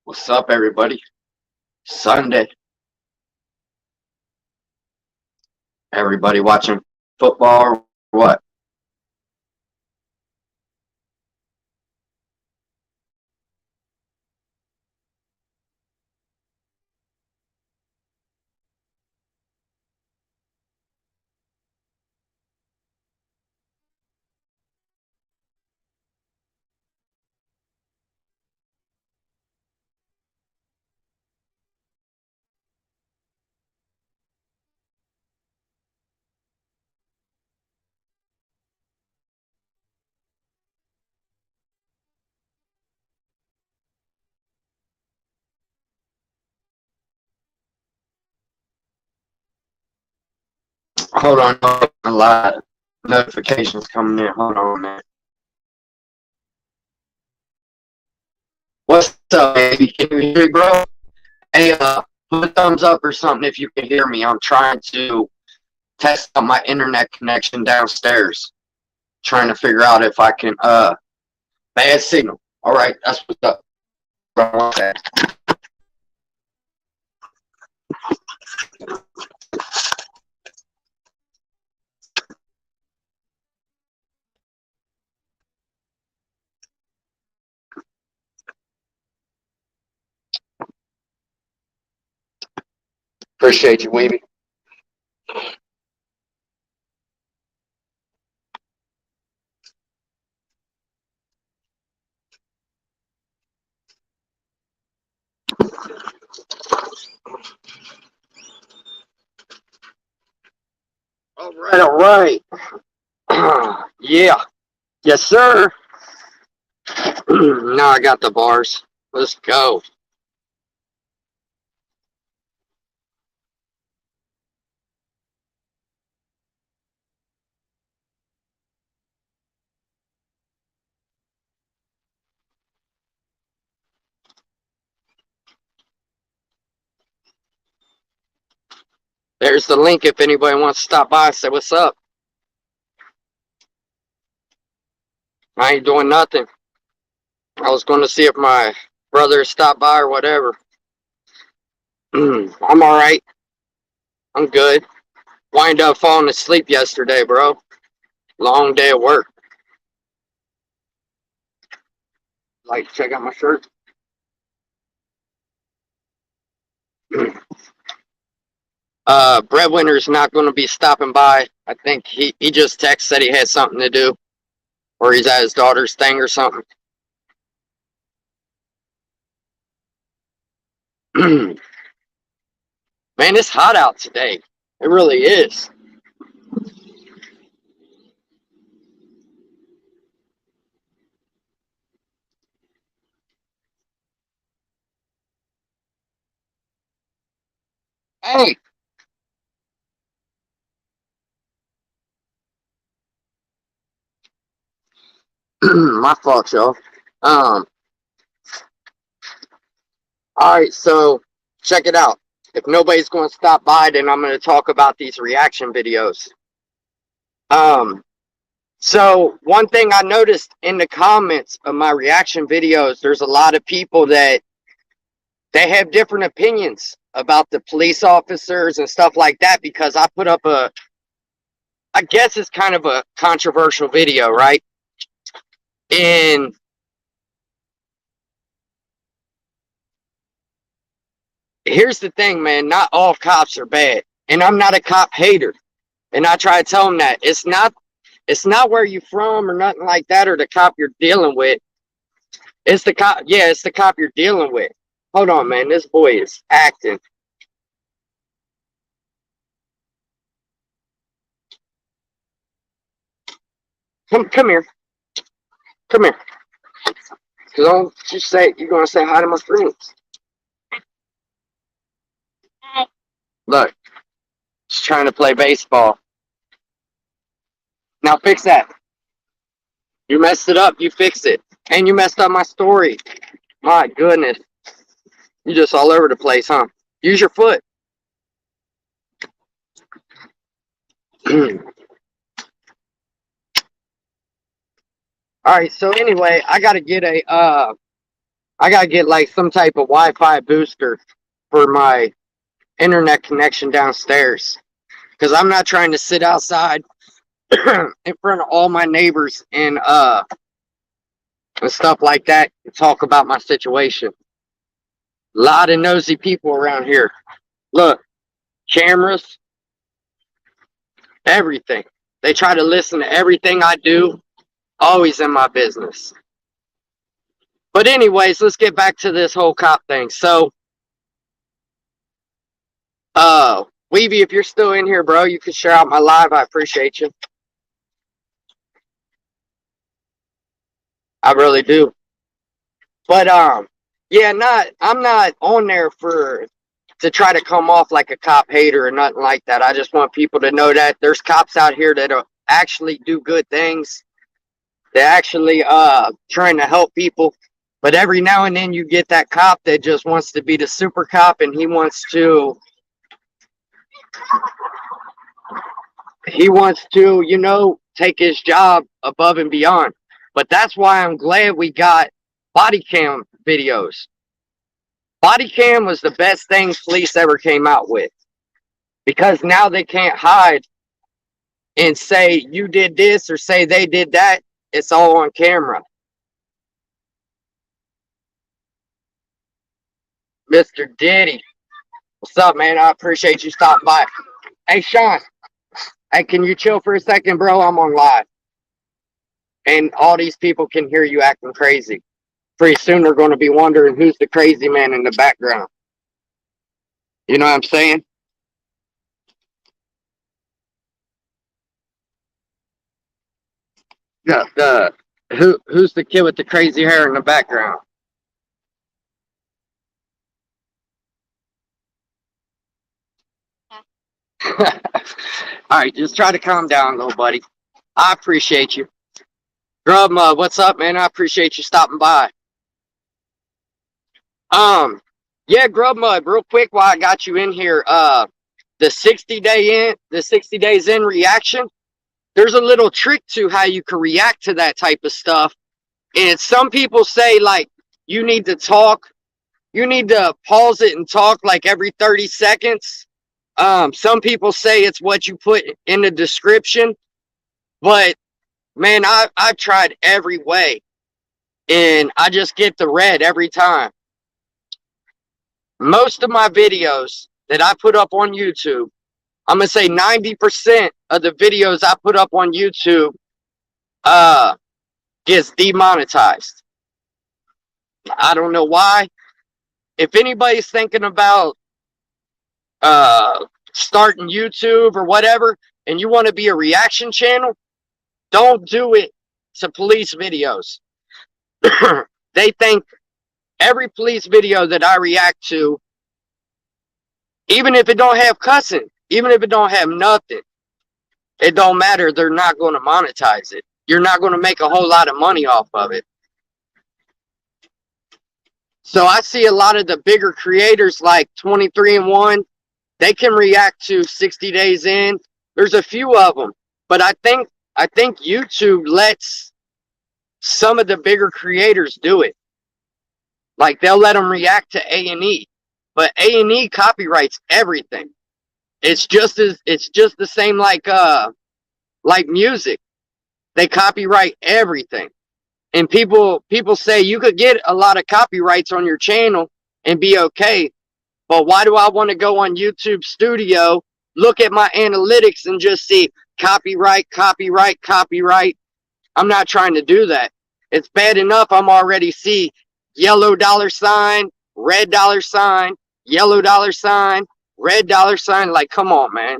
What's up, everybody? Sunday. Everybody watching football or what? Hold on, a lot of notifications coming in. Hold on, man. What's up, baby? Can you hear me, bro? Hey, put a thumbs up or something if you can hear me. I'm trying to test out my internet connection downstairs. Trying to figure out if I can, bad signal. All right, that's what's up. Appreciate you, Weeby. All right. Yeah. Yes, sir. Now I got the bars. Let's go. There's the link if anybody wants to stop by. Say what's up. I ain't doing nothing. I was going to see if my brother stopped by or whatever. I'm all right. I'm good. Wind up falling asleep yesterday, bro. Long day at work. Like, check out my shirt. Breadwinner's not going to be stopping by. I think he just texted said he had something to do, or he's at his daughter's thing or something. Man, it's hot out today. It really is. Hey, my fault, y'all. Um, all right, so check it out. If nobody's going to stop by, then I'm going to talk about these reaction videos. Um, so one thing I noticed in the comments of my reaction videos, there's a lot of people that they have different opinions about the police officers and stuff like that because I put up I guess it's kind of a controversial video, right? And here's the thing, man, not all cops are bad. And I'm not a cop hater. And I try to tell them that it's not where you from or nothing like that or the cop you're dealing with. It's the cop, yeah, it's the cop you're dealing with. Hold on, man, this boy is acting. Come here. Come here. Cause don't you say you're gonna say hi to my friends. Look, she's trying to play baseball. Now fix that. You messed it up. You fix it. And you messed up my story. My goodness. You just all over the place, huh? Use your foot. All right. So anyway, I got to get a I gotta get like some type of Wi-Fi booster for my internet connection downstairs. Because I'm not trying to sit outside in front of all my neighbors and stuff like that and talk about my situation. A lot of nosy people around here. Look, cameras, everything. They try to listen to everything I do, always in my business. But anyways, let's get back to this whole cop thing. So, Weeby, if you're still in here, bro, you can share out my live. I appreciate you. I really do. But yeah, I'm not on there to try to come off like a cop hater or nothing like that. I just want people to know that there's cops out here that actually do good things. They're actually trying to help people. But every now and then you get that cop that just wants to be the super cop, and he wants to, you know, take his job above and beyond. But that's why I'm glad we got body cam videos. Body cam was the best thing police ever came out with, because now they can't hide and say you did this or say they did that. It's all on camera. Mr. Diddy, what's up, man? I appreciate you stopping by. Hey, Sean, hey, can you chill for a second, bro? I'm on live. And all these people can hear you acting crazy. Pretty soon they're going to be wondering who's the crazy man in the background. You know what I'm saying? Who's the kid with the crazy hair in the background? All right, just try to calm down, little buddy. I appreciate you. Grub Mud, what's up, man? I appreciate you stopping by. Yeah, Grub Mud, real quick while I got you in here, the 60 days in reaction, there's a little trick to how you can react to that type of stuff. And some people say, like, you need to pause it and talk like every 30 seconds. Some people say it's what you put in the description, but man, I've tried every way, and I just get the red every time. Most of my videos that I put up on YouTube, I'm gonna say 90% of the videos I put up on YouTube gets demonetized. I don't know why. If anybody's thinking about starting YouTube or whatever, and you want to be a reaction channel, don't do it to police videos. They think every police video that I react to, even if it don't have cussing, even if it don't have nothing, it don't matter. They're not going to monetize it. You're not going to make a whole lot of money off of it. So I see a lot of the bigger creators like 23andOne, they can react to 60 days in. There's a few of them, but I think YouTube lets some of the bigger creators do it. Like they'll let them react to A&E, but A&E copyrights everything. It's just the same like music. They copyright everything. And people say you could get a lot of copyrights on your channel and be okay. But why do I want to go on YouTube Studio, look at my analytics and just see copyright, copyright, copyright? I'm not trying to do that. It's bad enough I'm already see yellow $, red $, yellow $, red $. Like, come on, man.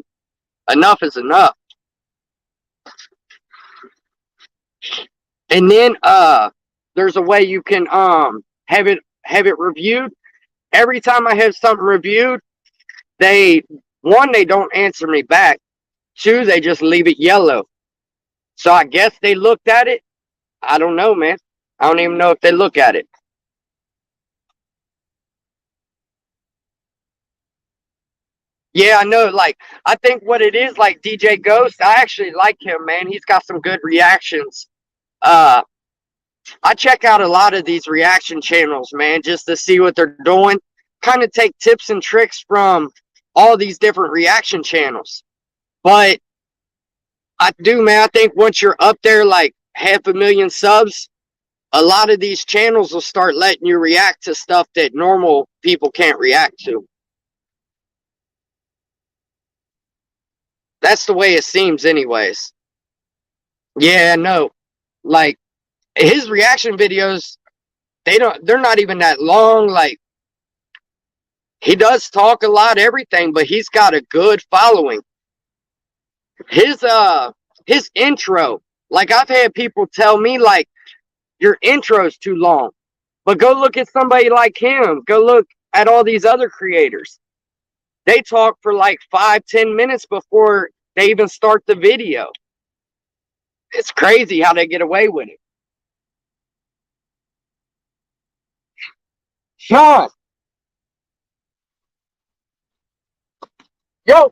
Enough is enough. And then there's a way you can have it reviewed. Every time I have something reviewed, they don't answer me back. 2, they just leave it yellow. So I guess they looked at it. I don't know, man. I don't even know if they look at it. Yeah, I know. Like, I think what it is, like DJ Ghost, I actually like him, man. He's got some good reactions. I check out a lot of these reaction channels, man, just to see what they're doing. Kind of take tips and tricks from all these different reaction channels. But I do, man. I think once you're up there like 500,000 subs, a lot of these channels will start letting you react to stuff that normal people can't react to. That's the way it seems anyways. Yeah, no. Like his reaction videos, they're not even that long. Like he does talk a lot, everything, but he's got a good following. His intro, like I've had people tell me like your intro's too long. But go look at somebody like him. Go look at all these other creators. They talk for like 5-10 minutes before they even start the video. It's crazy how they get away with it. Sean. Yo.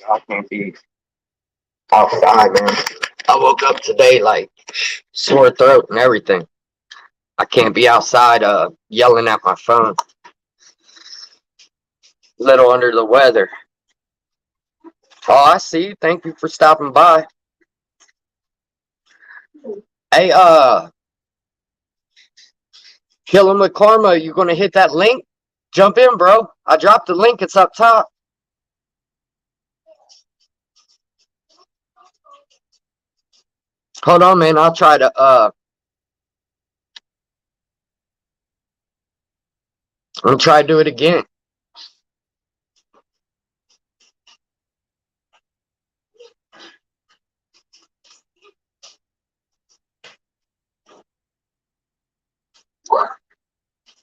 I can't be outside, man. I woke up today like sore throat and everything. I can't be outside yelling at my phone. Little under the weather. Oh, I see you. Thank you for stopping by. Hey, Killing with Karma, you gonna hit that link? Jump in, bro. I dropped the link. It's up top. Hold on, man. I'll try to I'll try to do it again.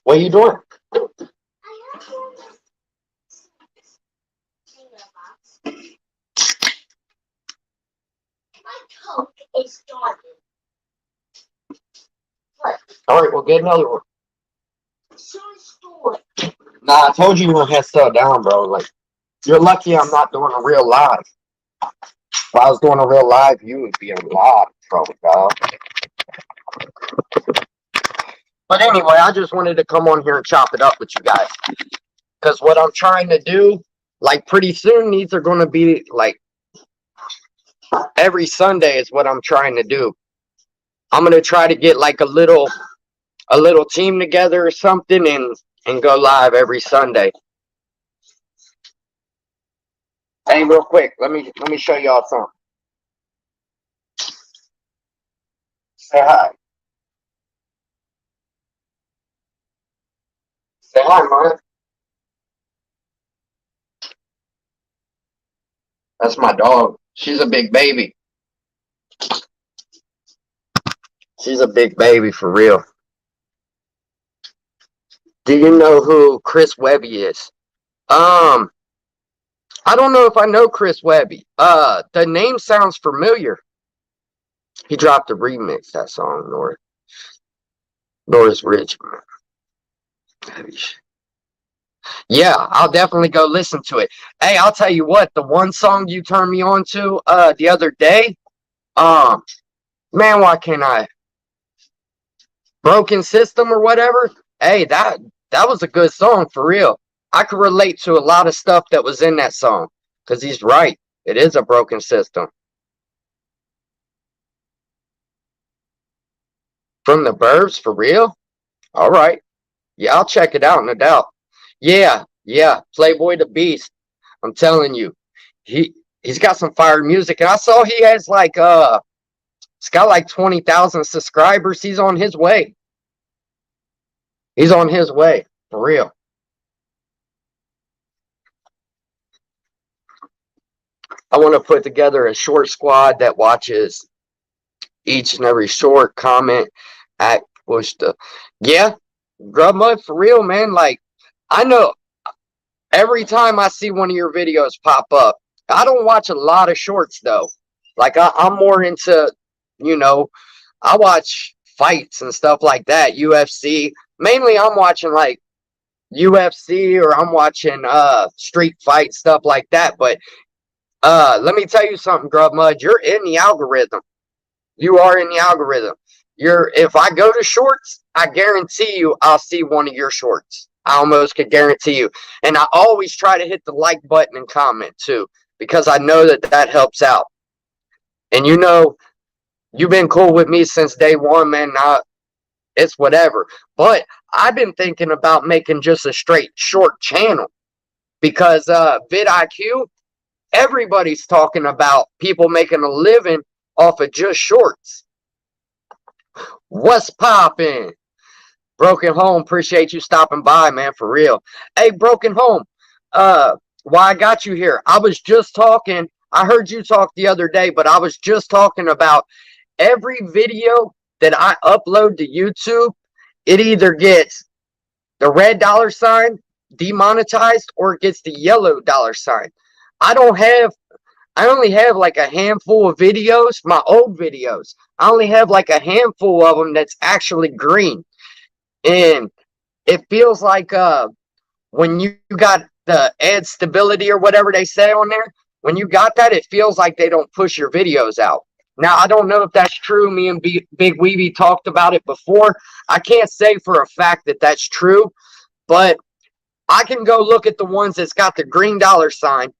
What are you doing? It's done. All right, well, get another one. Nah, I told you we're gonna slow down, bro. Like, you're lucky I'm not doing a real live. If I was doing a real live, you would be in a lot of trouble, dog. But anyway, I just wanted to come on here and chop it up with you guys. Because what I'm trying to do, like, pretty soon, these are going to be, like, every Sunday is what I'm trying to do. I'm going to try to get, like, a little team together or something and go live every Sunday. Hey, real quick, let me show y'all something. Say hi. Say hi, Maya. That's my dog. She's a big baby. She's a big baby for real. Do you know who Chris Webby is? I don't know if I know Chris Webby. The name sounds familiar. He dropped a remix, that song, Norris Richmond. Yeah, I'll definitely go listen to it. Hey, I'll tell you what, the one song you turned me on to the other day, man, why can't I? Broken System or whatever. Hey, that was a good song for real. I could relate to a lot of stuff that was in that song. Because he's right. It is a broken system. From the Burbs, for real? All right. Yeah, I'll check it out, no doubt. Yeah. Playboy the Beast. I'm telling you. He's got some fire music. And I saw he has like he's got like 20,000 subscribers. He's on his way. He's on his way. For real. I want to put together a short squad that watches each and every short, comment, act, push the. Yeah, Grub Mud for real, man. Like, I know every time I see one of your videos pop up, I don't watch a lot of shorts though. Like, I'm more into, I watch fights and stuff like that, UFC. Mainly, I'm watching like UFC or I'm watching street fight stuff like that. But let me tell you something, Grub Mud, you're in the algorithm. You are in the algorithm. If I go to shorts, I guarantee you I'll see one of your shorts. I almost could guarantee you. And I always try to hit the like button and comment too, because I know that that helps out. And you know, you've been cool with me since day one, man. It's whatever. But I've been thinking about making just a straight short channel because vidIQ, everybody's talking about people making a living off of just shorts. What's poppin'? Broken Home, appreciate you stopping by, man, for real. Hey, Broken Home, why I got you here, I was just talking, I heard you talk the other day, but I was just talking about every video that I upload to YouTube, it either gets the red dollar sign demonetized or it gets the yellow dollar sign. I only have like a handful of videos, my old videos. I only have like a handful of them that's actually green. And it feels like when you got the ad stability or whatever they say on there, when you got that, it feels like they don't push your videos out. Now, I don't know if that's true. Me and Big Weeby talked about it before. I can't say for a fact that that's true, but I can go look at the ones that's got the green dollar sign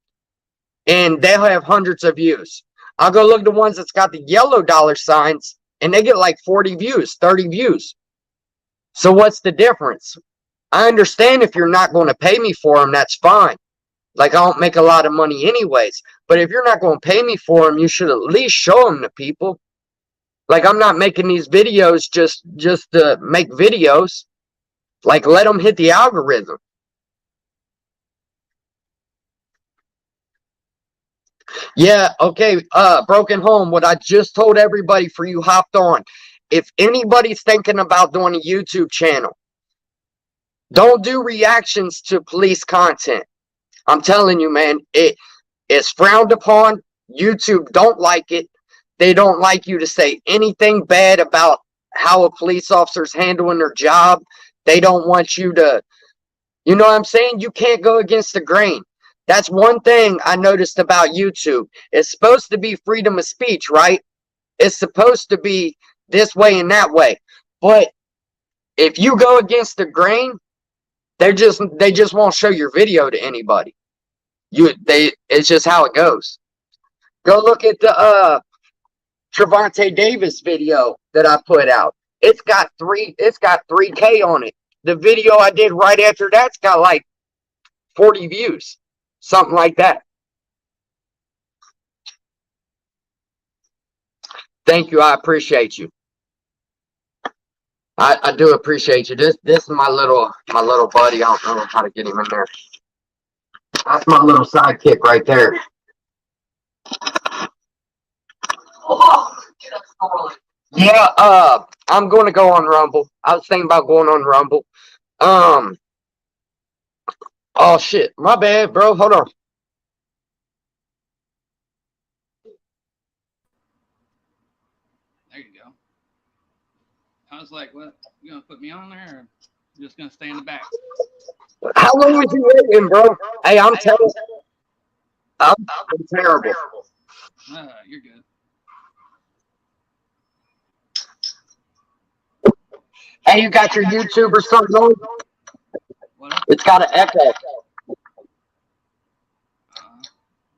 and they'll have hundreds of views. I'll go look at the ones that's got the yellow dollar signs and they get like 40 views, 30 views. So what's the difference? I understand if you're not going to pay me for them, that's fine. Like, I don't make a lot of money anyways. But if you're not going to pay me for them, you should at least show them to people. Like, I'm not making these videos just to make videos. Like, let them hit the algorithm. Yeah, okay. Broken Home, what I just told everybody for you hopped on. If anybody's thinking about doing a YouTube channel, don't do reactions to police content. I'm telling you, man, it is frowned upon. YouTube don't like it. They don't like you to say anything bad about how a police officer's handling their job. They don't want you to, you know what I'm saying? You can't go against the grain. That's one thing I noticed about YouTube. It's supposed to be freedom of speech, right? It's supposed to be this way and that way. But if you go against the grain, they just won't show your video to anybody. It's just how it goes. Go look at the Trevante Davis video that I put out. It's got 3K on it. The video I did right after that's got like 40 views, something like that. Thank you. I appreciate you. I do appreciate you. This is my little buddy. I don't know how to get him in there. That's my little sidekick right there. Yeah, I'm going to go on Rumble. I was thinking about going on Rumble. Oh shit, my bad, bro. Hold on. There you go. I was like, what? You gonna put me on there, or you just gonna stay in the back? How long was you waiting, bro? Hey, I'm terrible. I'm terrible. You're good. Hey, you got your YouTube or something on? What up? It's got an echo.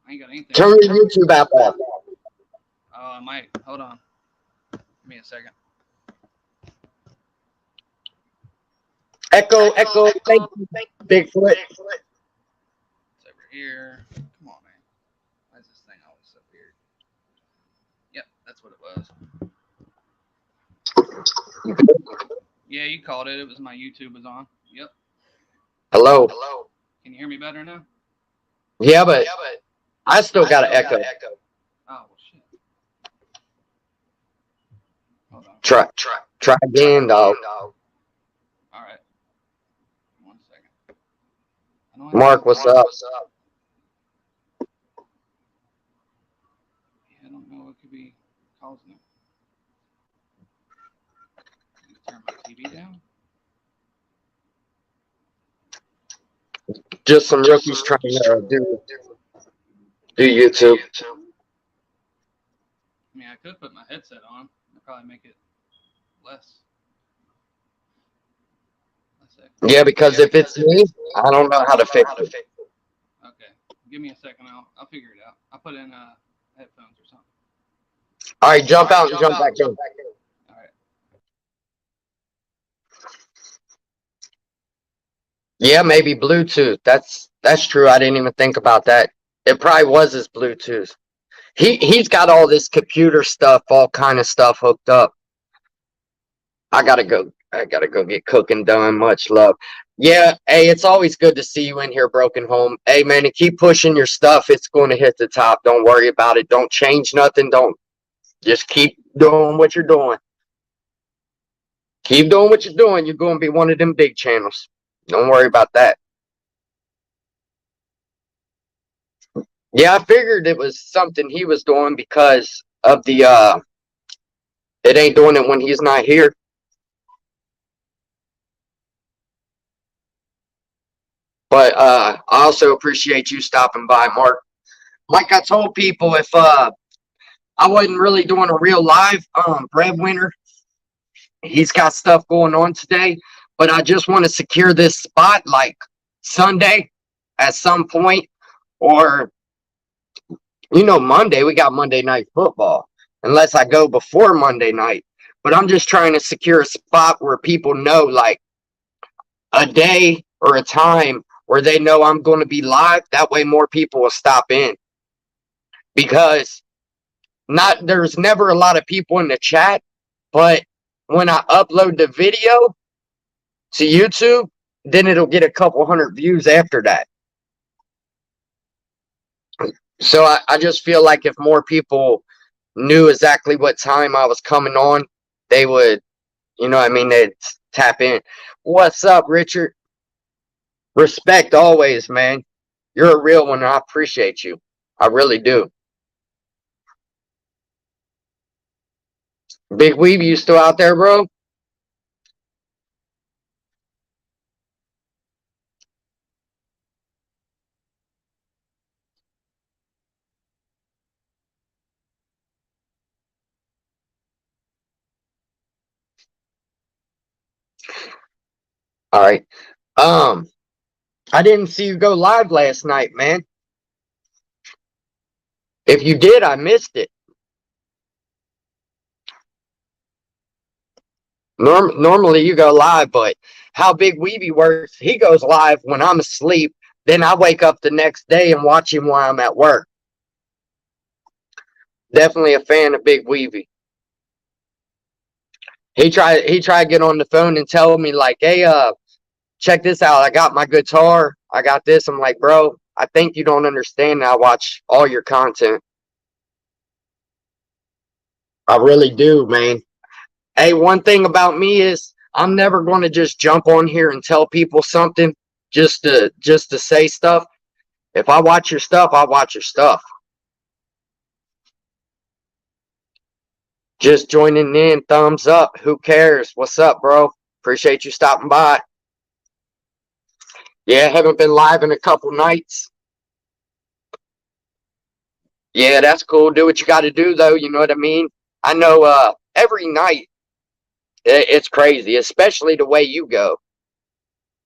I ain't got anything. Turn your YouTube app off. Oh, I might. Hold on. Give me a second. Echo. Thank you, Bigfoot. It's over here. Come on, man. Why is this thing always so weird? Yep, that's what it was. Yeah, you called it. It was my YouTube was on. Yep. Hello. Can you hear me better now? Yeah, but I still got an echo. Oh, well, shit. Hold on. Try again, dog. All right. 1 second. Mark, what's up? I don't know what could be causing it. Turn my TV down. Just some rookies trying to do YouTube. I mean, I could put my headset on. It'd probably make it less. Yeah, because if it's me, I don't know how to fix it. Okay, give me a second. I'll figure it out. I'll put in headphones or something. All right, jump out and jump back in. All right. Yeah, maybe Bluetooth. That's true. I didn't even think about that. It probably was his Bluetooth. He's got all this computer stuff, all kind of stuff hooked up. I gotta go get cooking done. Much love. Yeah, hey, it's always good to see you in here, Broken Home. Hey man, and keep pushing your stuff. It's going to hit the top. Don't worry about it. Don't change nothing. Don't just keep doing what you're doing. Keep doing what you're doing. You're going to be one of them big channels. Don't worry about that. Yeah, I figured it was something he was doing because of the it ain't doing it when he's not here. But I also appreciate you stopping by, Mark. Like I told people, if I wasn't really doing a real live, Breadwinner, he's got stuff going on today, but I just want to secure this spot like Sunday at some point, or Monday. We got Monday Night Football, unless I go before Monday night. But I'm just trying to secure a spot where people know, like a day or a time where they know I'm going to be live. That way more people will stop in, because there's never a lot of people in the chat, but when I upload the video to YouTube, then it'll get a couple hundred views after that. So I just feel like if more people knew exactly what time I was coming on, they would, they'd tap in. What's up, Richard? Respect always, man. You're a real one, and I appreciate you. I really do. Big Weeb, you still out there, bro? All right. I didn't see you go live last night, man. If you did, I missed it. Normally you go live, but how Big Weeby works, he goes live when I'm asleep. Then I wake up the next day and watch him while I'm at work. Definitely a fan of Big Weeby. He tried to get on the phone and tell me like, hey, check this out. I got my guitar. I got this. I'm like, bro, I think you don't understand. I watch all your content. I really do, man. Hey, one thing about me is I'm never going to just jump on here and tell people something just to say stuff. If I watch your stuff, I watch your stuff. Just joining in, thumbs up. Who cares? What's up, bro? Appreciate you stopping by. Yeah, haven't been live in a couple nights. Yeah, that's cool. Do what you got to do, though. You know what I mean? I know every night it's crazy, especially the way you go.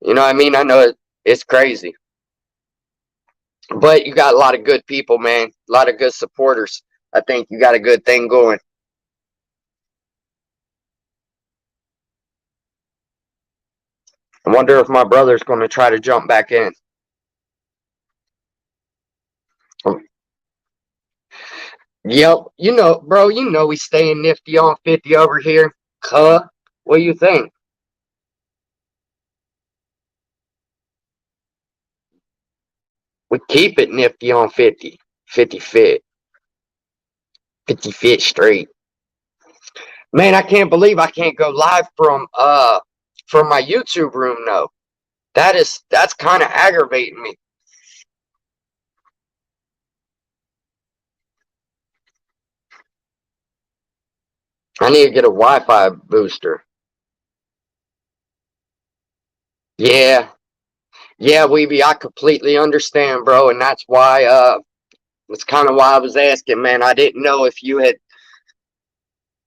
You know what I mean? I know it's crazy. But you got a lot of good people, man. A lot of good supporters. I think you got a good thing going. I wonder if my brother's going to try to jump back in. Yep. Bro, we staying nifty on 50 over here. What do you think? We keep it nifty on 50. 50 fit. 50 fit straight. Man, I can't believe I can't go live from my YouTube room though. That's kind of aggravating me. I need to get a Wi-Fi booster. Yeah. Yeah, Weeby, I completely understand, bro, and that's why that's kind of why I was asking, man. I didn't know if you had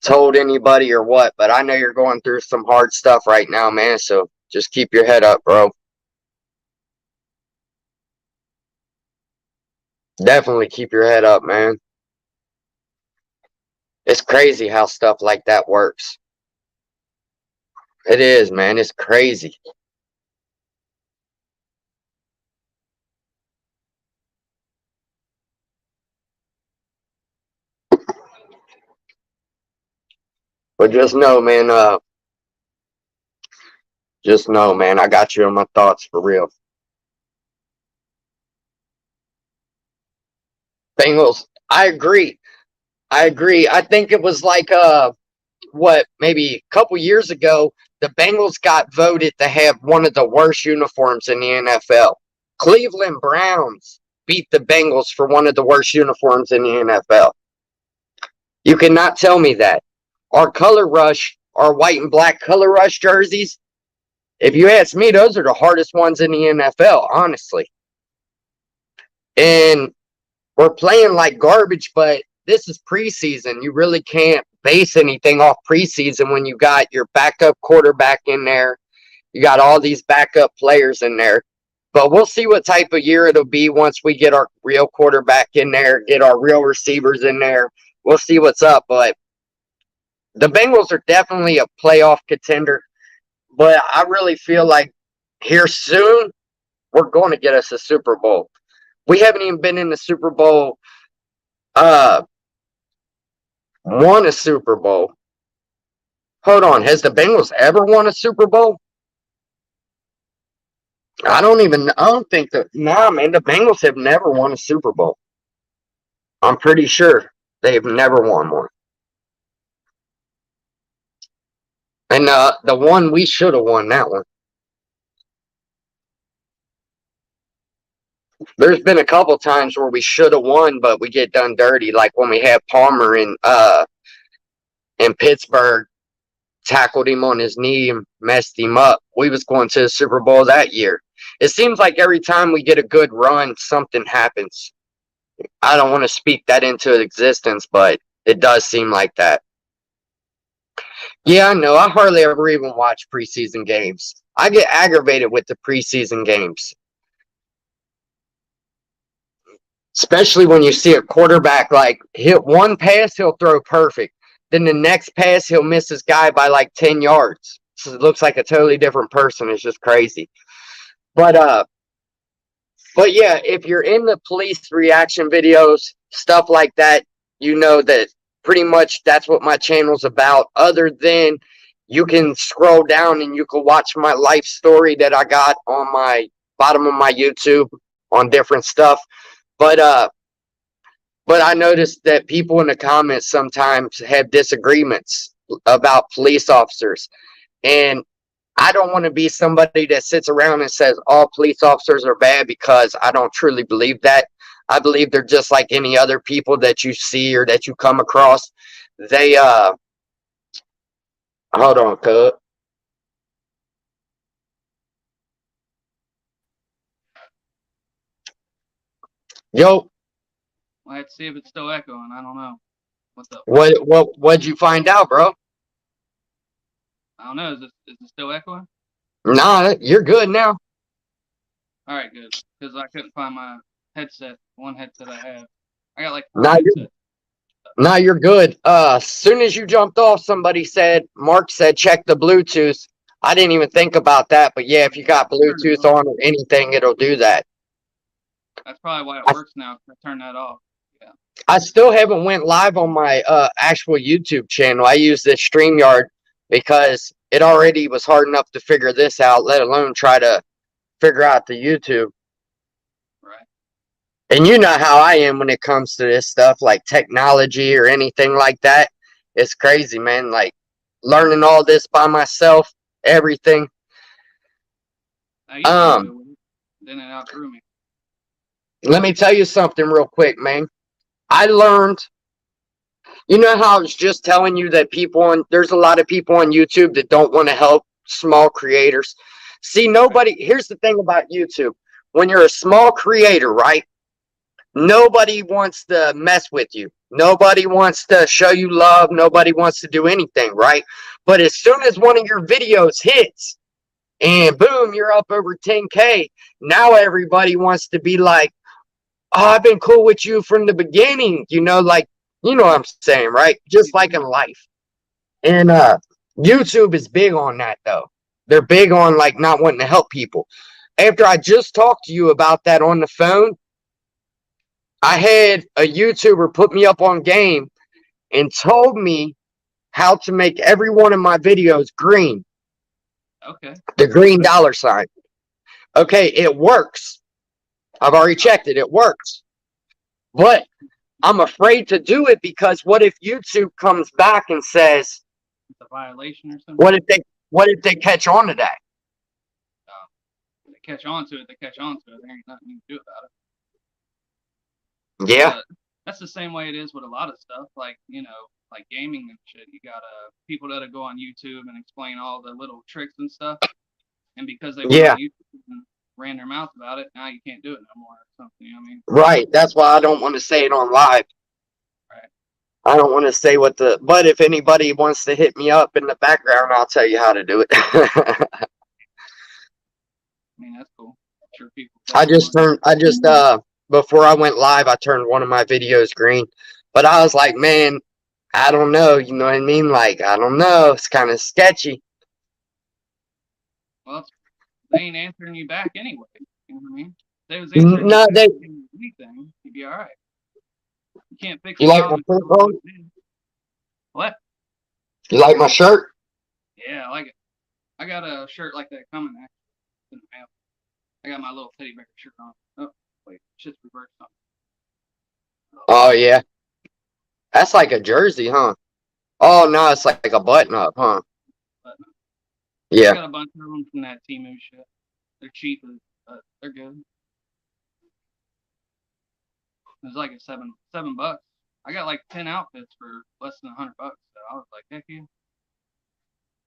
told anybody or what, but I know you're going through some hard stuff right now, man. So just keep your head up, bro. Definitely keep your head up, man. It's crazy how stuff like that works. It is, man. It's crazy. But just know, man, I got you in my thoughts for real. Bengals, I agree. I agree. I think it was like what, maybe a couple years ago, the Bengals got voted to have one of the worst uniforms in the NFL. Cleveland Browns beat the Bengals for one of the worst uniforms in the NFL. You cannot tell me that. Our color rush, our white and black color rush jerseys, if you ask me, those are the hardest ones in the NFL, honestly. And we're playing like garbage, but this is preseason. You really can't base anything off preseason when you got your backup quarterback in there. You got all these backup players in there. But we'll see what type of year it'll be once we get our real quarterback in there, get our real receivers in there. We'll see what's up. But the Bengals are definitely a playoff contender. But I really feel like here soon, we're going to get us a Super Bowl. We haven't even been in the Super Bowl, won a Super Bowl. Hold on, has the Bengals ever won a Super Bowl? I don't think that, nah, man, the Bengals have never won a Super Bowl. I'm pretty sure they've never won one. And the one we should have won that one. There's been a couple times where we should have won, but we get done dirty, like when we had Palmer in Pittsburgh, tackled him on his knee and messed him up. We was going to the Super Bowl that year. It seems like every time we get a good run, something happens. I don't want to speak that into existence, but it does seem like that. Yeah, I know. I hardly ever even watch preseason games. I get aggravated with the preseason games, especially when you see a quarterback like hit one pass, he'll throw perfect. Then the next pass, he'll miss his guy by like 10 yards. So it looks like a totally different person. It's just crazy. But yeah, if you're in the police reaction videos, stuff like that, you know that pretty much that's what my channel's about. Other than you can scroll down and you can watch my life story that I got on my bottom of my YouTube on different stuff. But I noticed that people in the comments sometimes have disagreements about police officers. And I don't want to be somebody that sits around and says all police officers are bad, because I don't truly believe that. I believe they're just like any other people that you see or that you come across. They hold on, cuz. Yo, Let's see if it's still echoing. I don't know. What's up? what'd you find out, bro? I don't know. Is it still echoing? Nah, you're good now. All right, good. Because I couldn't find my headset. One headset I have. I got like Nah, you're good. As soon as you jumped off, Mark said, check the Bluetooth. I didn't even think about that, but yeah, if you got Bluetooth on or anything, it'll do that. That's probably why it works now. I turned that off. Yeah. I still haven't went live on my actual YouTube channel. I use this StreamYard because it already was hard enough to figure this out, let alone try to figure out the YouTube. Right. And you know how I am when it comes to this stuff, like technology or anything like that. It's crazy, man. Like learning all this by myself, everything. I used to do it, then it outgrew me. Let me tell you something real quick, man. I learned, you know how I was just telling you that there's a lot of people on YouTube that don't want to help small creators. See, nobody, here's the thing about YouTube. When you're a small creator, right? Nobody wants to mess with you. Nobody wants to show you love. Nobody wants to do anything, right? But as soon as one of your videos hits and boom, you're up over 10K, now everybody wants to be like, oh, I've been cool with you from the beginning. You know, like, you know what I'm saying, right? Just like in life. And YouTube is big on that, though. They're big on like not wanting to help people. After I just talked to you about that on the phone, I had a YouTuber put me up on game and told me how to make every one of my videos green. Okay. The green dollar sign. Okay, it works. I've already checked it. It works. But I'm afraid to do it because what if YouTube comes back and says, It's a violation or something? what if they catch on to that? If they catch on to it, they catch on to it. There ain't nothing you can do about it. Yeah. But that's the same way it is with a lot of stuff, like, you know, like gaming and shit. You got people that'll go on YouTube and explain all the little tricks and stuff. And because they went Yeah. on YouTube and ran their mouth about it, now you can't do it no more or something, you know what I mean? Right. That's why I don't want to say it on live. Right. I don't want to say but if anybody wants to hit me up in the background, I'll tell you how to do it. I mean, that's cool. I'm sure people. Before I went live, I turned one of my videos green. But I was like, man, I don't know. You know what I mean? Like, I don't know. It's kind of sketchy. Well, they ain't answering you back anyway. You know what I mean? If they was answering No, you back anything, you'd be all right. You can't fix You it. like my shirt, bro? What? You like my shirt? Yeah, I like it. I got a shirt like that coming actually in the mail. I got my little teddy bear shirt on. Oh, wait, shit's reversed on. Oh, yeah. That's like a jersey, huh? Oh, no, it's like a button up, huh? But I Yeah. got a bunch of them from that Temu shit. They're cheap, but they're good. It was like $7. I got like 10 outfits for less than $100. So I was like, heck yeah.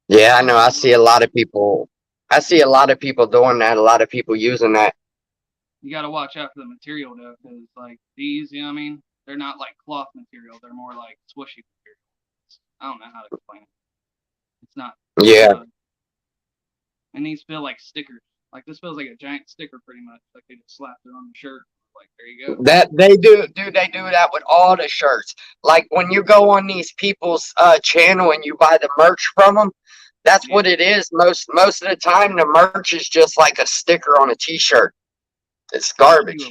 Yeah, I know. I see a lot of people doing that. A lot of people using that. You got to watch out for the material though, because like these, you know what I mean? They're not like cloth material. They're more like swishy material. I don't know how to explain it. It's not. Yeah. And these feel like stickers. Like this feels like a giant sticker pretty much. Like they just slapped it on the shirt. Like there you go. That they do that with all the shirts. Like when you go on these people's channel and you buy the merch from them, that's what it is. Most of the time, the merch is just like a sticker on a t-shirt. It's garbage.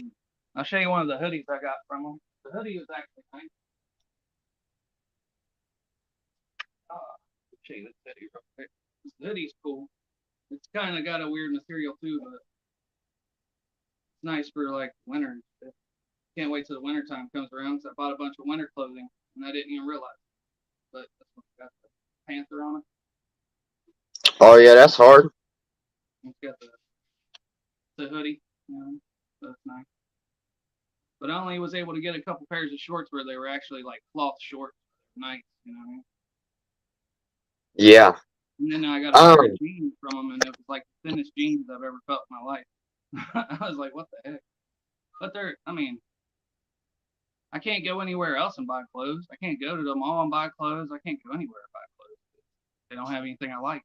I'll show you one of the hoodies I got from them. The hoodie was actually nice. Show you this hoodie real quick. This hoodie's cool. It's kind of got a weird material too, but it's nice for like winter. Can't wait till the winter time comes around because I bought a bunch of winter clothing and I didn't even realize. But that's what got the panther on it. Oh yeah, that's hard. It's got the hoodie, you know, so it's nice. But I only was able to get a couple pairs of shorts where they were actually like cloth shorts. Nice, you know what I mean? Yeah. And then I got a pair of jeans from them, and it was like the thinnest jeans I've ever felt in my life. I was like, what the heck? But I mean, I can't go anywhere else and buy clothes. I can't go to the mall and buy clothes. I can't go anywhere and buy clothes. They don't have anything I like.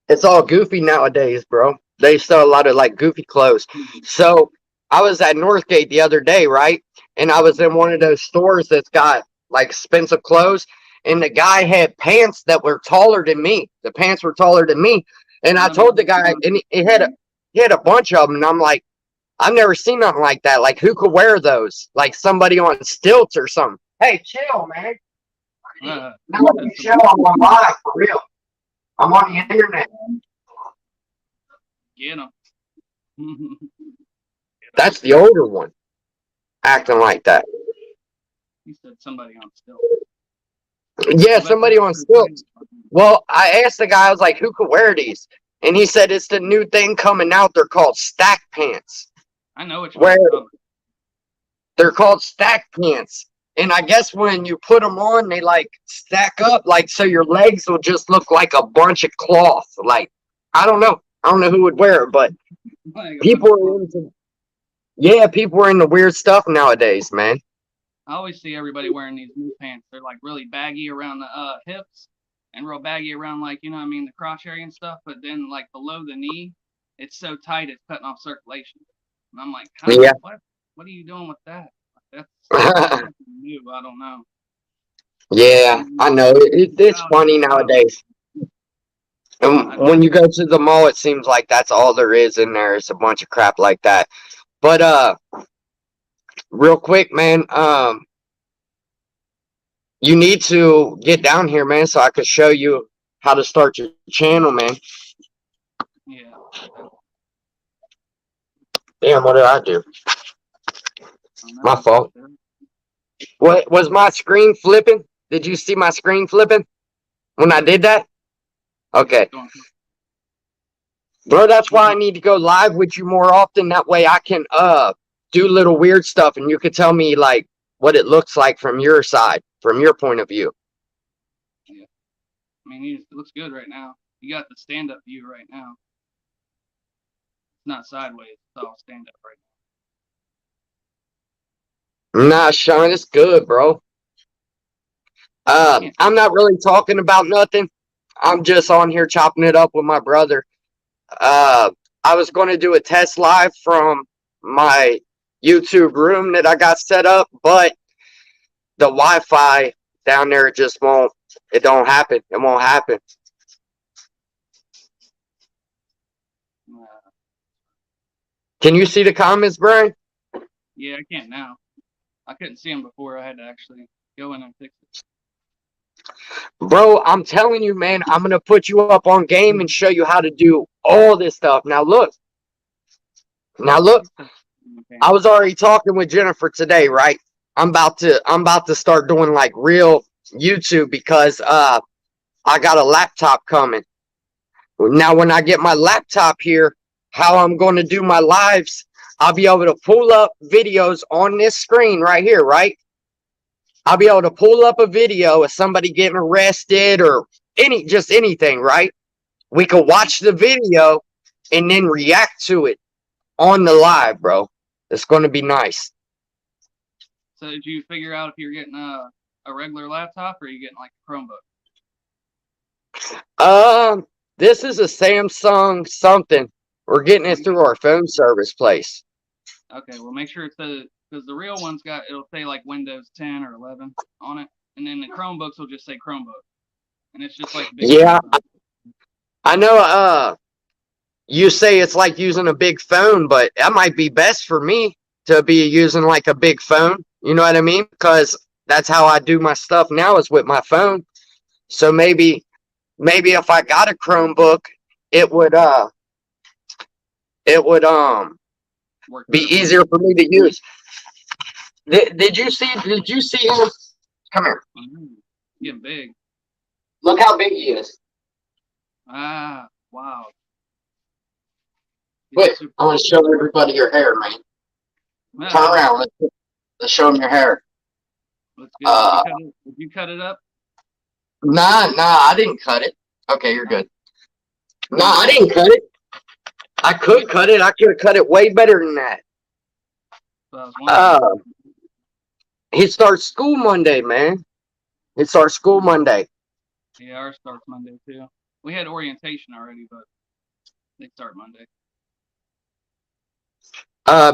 It's all goofy nowadays, bro. They sell a lot of like goofy clothes. So I was at Northgate the other day, right? And I was in one of those stores that's got like expensive clothes. And the guy had pants that were taller than me. The pants were taller than me. And I told the guy, and he had a bunch of them. And I'm like, I've never seen nothing like that. Like, who could wear those? Like somebody on stilts or something. Hey, chill, man. Now you show I'm on live for real. I'm on the internet. Get them. That's the older one, acting like that. You said somebody on stilts. Yeah, somebody on stilts. Well, I asked the guy, I was like, who could wear these? And he said it's the new thing coming out. They're called stack pants. I know what you're talking about. They're called stack pants. And I guess when you put them on, they like stack up, like so your legs will just look like a bunch of cloth. Like, I don't know. I don't know who would wear it, but Like a people bunch of are into, yeah, people are into weird stuff nowadays, man. I always see everybody wearing these new pants. They're like really baggy around the hips and real baggy around like, you know what I mean, the crotch area and stuff. But then like below the knee, it's so tight it's cutting off circulation. And I'm like, how? Yeah. What are you doing with that? That's something new. I don't know. Yeah, I know. It's Wow, funny wow. nowadays. And when you go to the mall, it seems like that's all there is in there. It's a bunch of crap like that. But real quick, man, you need to get down here, man, so I could show you how to start your channel, man. Yeah. Damn, what did I do? My fault. What was my screen flipping? Did you see my screen flipping when I did that? Okay. Bro, that's why I need to go live with you more often. That way I can do little weird stuff and you could tell me like what it looks like from your side, from your point of view. Yeah. I mean, it looks good right now. You got the stand-up view right now. It's not sideways. It's all stand-up right now. Nah, Sean, it's good, bro. I'm not really talking about nothing. I'm just on here chopping it up with my brother. I was going to do a test live from my YouTube room that I got set up, but the Wi-Fi down there just won't. It don't happen. It won't happen. Can you see the comments, Brian? Yeah, I can't now. I couldn't see them before. I had to actually go in and fix it. Bro, I'm telling you, man, I'm going to put you up on game and show you how to do all this stuff. Now, look. Okay. I was already talking with Jennifer today, right? I'm about to start doing like real YouTube because I got a laptop coming. Now, when I get my laptop here, how I'm going to do my lives, I'll be able to pull up videos on this screen right here, right? I'll be able to pull up a video of somebody getting arrested or just anything, right? We could watch the video and then react to it on the live, bro. It's going to be nice. So did you figure out if you're getting a regular laptop or are you getting like a Chromebook? This is a Samsung something. We're getting it through our phone service place. Okay, well make sure it's because the real one's it'll say like Windows 10 or 11 on it, and then the Chromebooks will just say Chromebook, and it's just like big. Yeah, I know. You say it's like using a big phone, but that might be best for me to be using like a big phone. You know what I mean? Because that's how I do my stuff now is with my phone. So maybe if I got a Chromebook, it would be easier for me to use. Did you see him? Come here. Getting big. Look how big he is. Ah, wow. Wait, I want to show everybody your hair, man. Turn around. Let's show them your hair. Let's go. Did you cut it up? Nah, I didn't cut it. Okay, you're good. Nah, I didn't cut it. I could cut it. I could have cut it way better than that. He starts school Monday, man. It starts school Monday. Yeah, ours starts Monday too. We had orientation already, but they start Monday.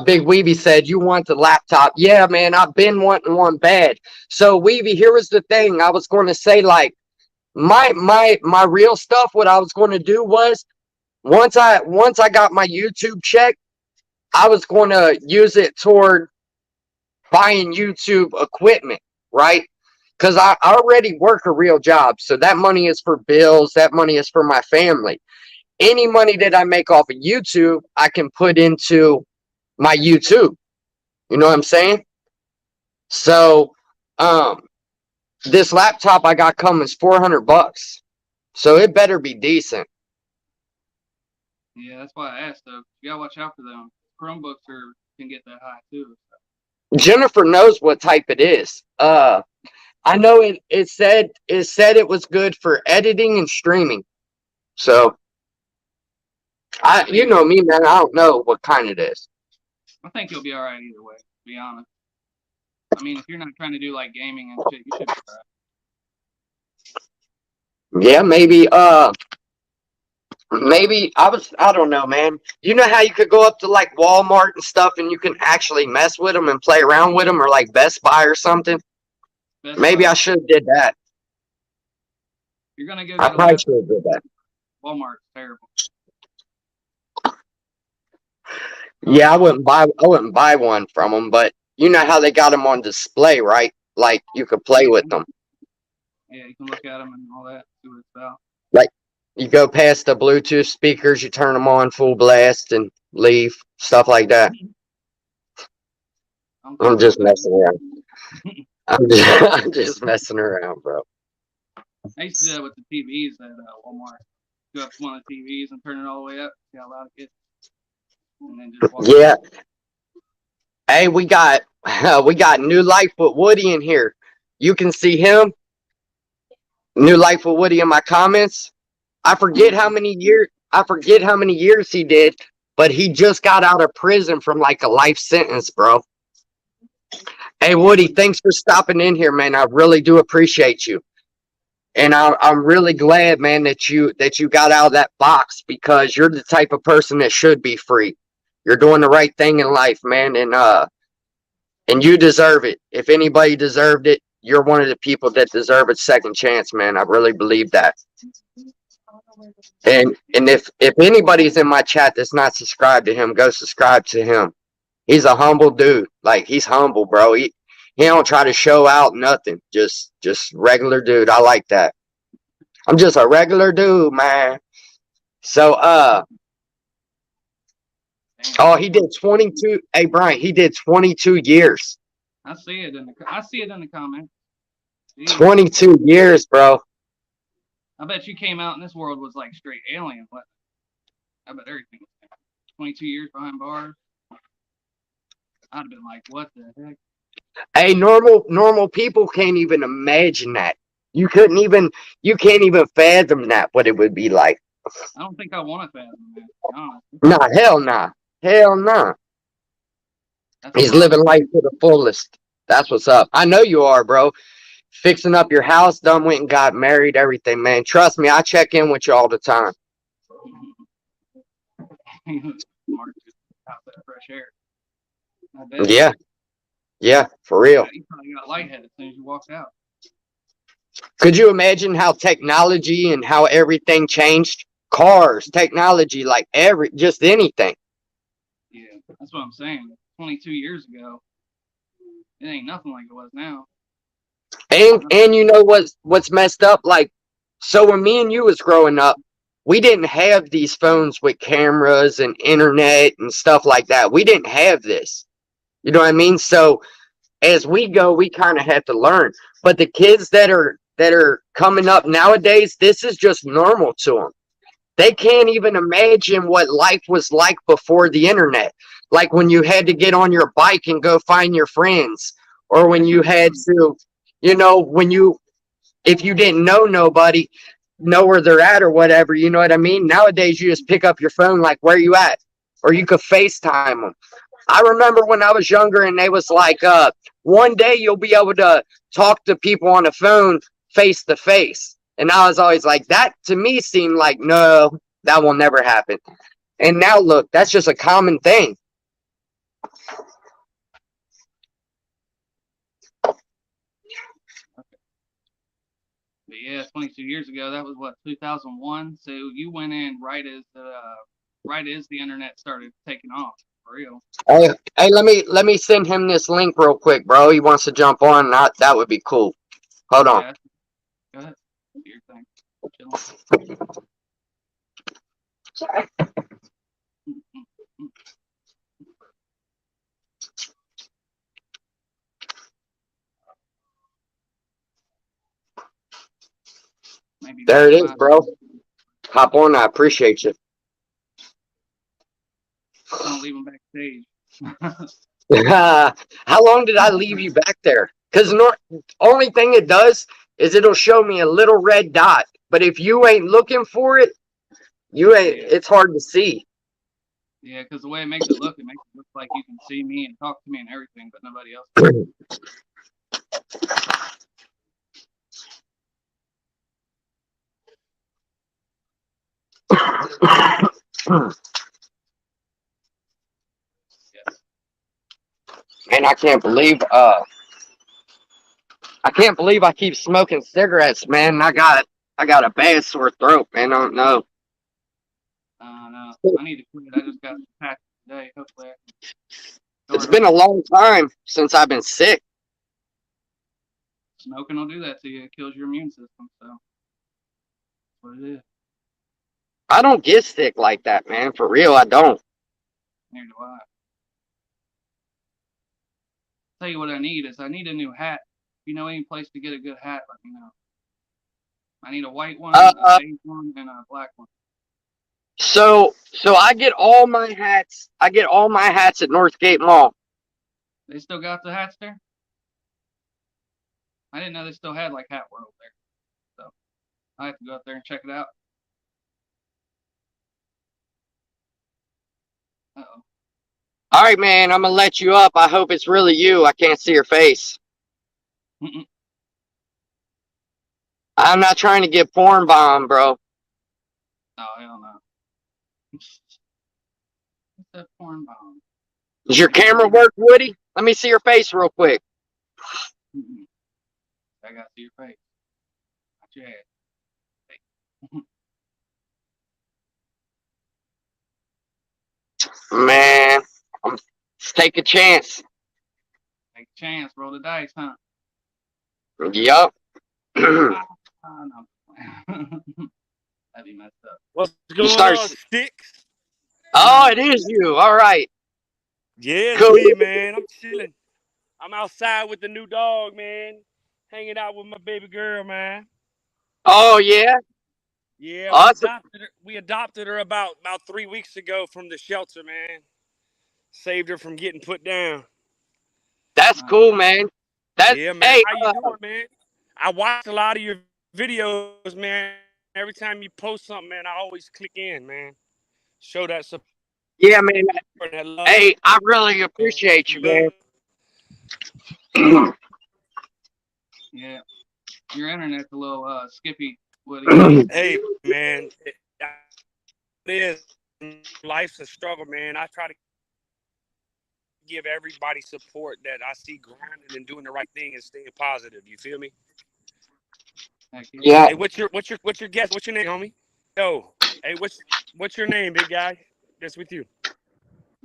Big Weeby said, you want the laptop. Yeah, man, I've been wanting one bad. So, Weeby, here was the thing. I was going to say, like, my real stuff, what I was going to do was, once I got my YouTube check, I was going to use it toward buying YouTube equipment, right? Because I already work a real job. So that money is for bills. That money is for my family. Any money that I make off of YouTube, I can put into my YouTube. You know what I'm saying? So, this laptop I got coming is $400. So it better be decent. Yeah, that's why I asked though. You gotta watch out for them. Chromebooks can get that high too. So. Jennifer knows what type it is. I know it said it was good for editing and streaming. So You know me, man. I don't know what kind it is. I think you'll be all right either way. To be honest. I mean, if you're not trying to do like gaming and shit, you should be all right. Yeah, maybe I don't know, man. You know how you could go up to like Walmart and stuff and you can actually mess with them and play around with them, or like Best Buy or something? Maybe I should have did that. You're gonna go. I probably should have did that. Walmart's terrible. Yeah, I wouldn't buy one from them, but you know how they got them on display, right? Like you could play with them. Yeah, you can look at them and all that, see what it's about. Like you go past the Bluetooth speakers, you turn them on full blast and leave, stuff like that. I'm just messing around. I'm just messing around, bro. I used to do that with the TVs at Walmart. Go up to one of the TVs and turn it all the way up, see how loud it gets. And then just walk Yeah. Hey, we got New Life with Woody in here. You can see him. New Life with Woody in my comments. I forget how many years he did, but he just got out of prison from like a life sentence, bro. Hey Woody, thanks for stopping in here, man. I really do appreciate you. And I'm really glad, man, that you got out of that box, because you're the type of person that should be free. You're doing the right thing in life, man, and you deserve it. If anybody deserved it, you're one of the people that deserve a second chance, man. I really believe that. And if anybody's in my chat that's not subscribed to him, go subscribe to him. He's a humble dude. Like, he's humble, bro. He don't try to show out nothing. Just regular dude. I like that. I'm just a regular dude, man. So oh, he did 22. Hey Brian, he did 22 years. I see it in the comments. Jeez. 22 years, bro. I bet you came out and this world was like straight alien. What? I bet everything was 22 years behind bars. I'd have been like, what the heck? Hey, normal people can't even imagine that. You can't even fathom that, what it would be like. I don't think I want to fathom that. Nah, hell nah. Hell nah. He's living life to the fullest. That's what's up. I know you are, bro. Fixing up your house, done went and got married, everything, man. Trust me, I check in with you all the time. Fresh air. Yeah. Yeah, for real. You probably got lightheaded as soon as you walked out. Could you imagine how technology and how everything changed? Cars, technology, like just anything. Yeah, that's what I'm saying. 22 years ago, it ain't nothing like it was now. And you know what's messed up? Like, so when me and you was growing up, we didn't have these phones with cameras and internet and stuff like that. We didn't have this. You know what I mean? So as we go, we kind of have to learn. But the kids that are coming up nowadays, this is just normal to them. They can't even imagine what life was like before the internet. Like when you had to get on your bike and go find your friends, or when you had to, you know, if you didn't know nobody, know where they're at or whatever, you know what I mean? Nowadays, you just pick up your phone, like, where you at? Or you could FaceTime them. I remember when I was younger and they was like, one day you'll be able to talk to people on the phone face to face. And I was always like, that to me seemed like, no, that will never happen. And now look, that's just a common thing. But yeah, 22 years ago, that was what, 2001. So you went in right as the internet started taking off, for real. Hey, let me send him this link real quick, bro. He wants to jump on. That would be cool. Hold on. Yeah. Go ahead. Do your thing. Sorry. Maybe there it is, bro. Hop on. I appreciate you. Don't leave him backstage. How long did I leave you back there? Because only thing it does is it'll show me a little red dot. But if you ain't looking for it, it's hard to see. Yeah, because the way it makes it look like you can see me and talk to me and everything, but nobody else can. Yes. Man, I can't believe I keep smoking cigarettes, man. I got a bad sore throat, man. I don't know. No, I need to quit. I just got patched today. Hopefully, I can It's start been a over. long time since I've been sick. Smoking will do that to you. It kills your immune system. So that's what it is. I don't get sick like that, man. For real, I don't. Neither do I. Tell you what I need is I need a new hat. If you know any place to get a good hat, let me know. I need a white one, a Uh, beige one, and a black one. so I get all my hats. I get all my hats at Northgate Mall. They still got the hats there? I didn't know they still had like Hat World there. So I have to go out there and check it out. Uh-oh. All right, man. I'm gonna let you up. I hope it's really you. I can't see your face. Mm-mm. I'm not trying to get porn bombed, bro. Oh, hell no. What's that porn bomb? Does your camera work, Woody? Let me see your face real quick. Mm-mm. I got to see your face. Not your head. Man, let's take a chance. Take a chance, roll the dice, huh? Yup. No. That'd be messed up. What's You going start. on, Sticks? Oh, it is you. All right. Yeah, it's Cool. me, man. I'm chilling. I'm outside with the new dog, man. Hanging out with my baby girl, man. Oh yeah. Yeah, Awesome. we adopted her about 3 weeks ago from the shelter, man. Saved her from getting put down. That's cool, man. That Yeah, man. hey. How you doing, man? I watched a lot of your videos, man. Every time you post something, man, I always click in, man. Show that support Yeah, man. and that love, Hey, I really appreciate you, man. man. Yeah. Your internet's a little skippy, Woody. Hey, man. It is. Life's a struggle, man. I try to give everybody support that I see grinding and doing the right thing and staying positive. You feel me? Yeah. Hey, what's your guess? What's your name, homie? Yo, hey, what's your name, big guy? That's with you.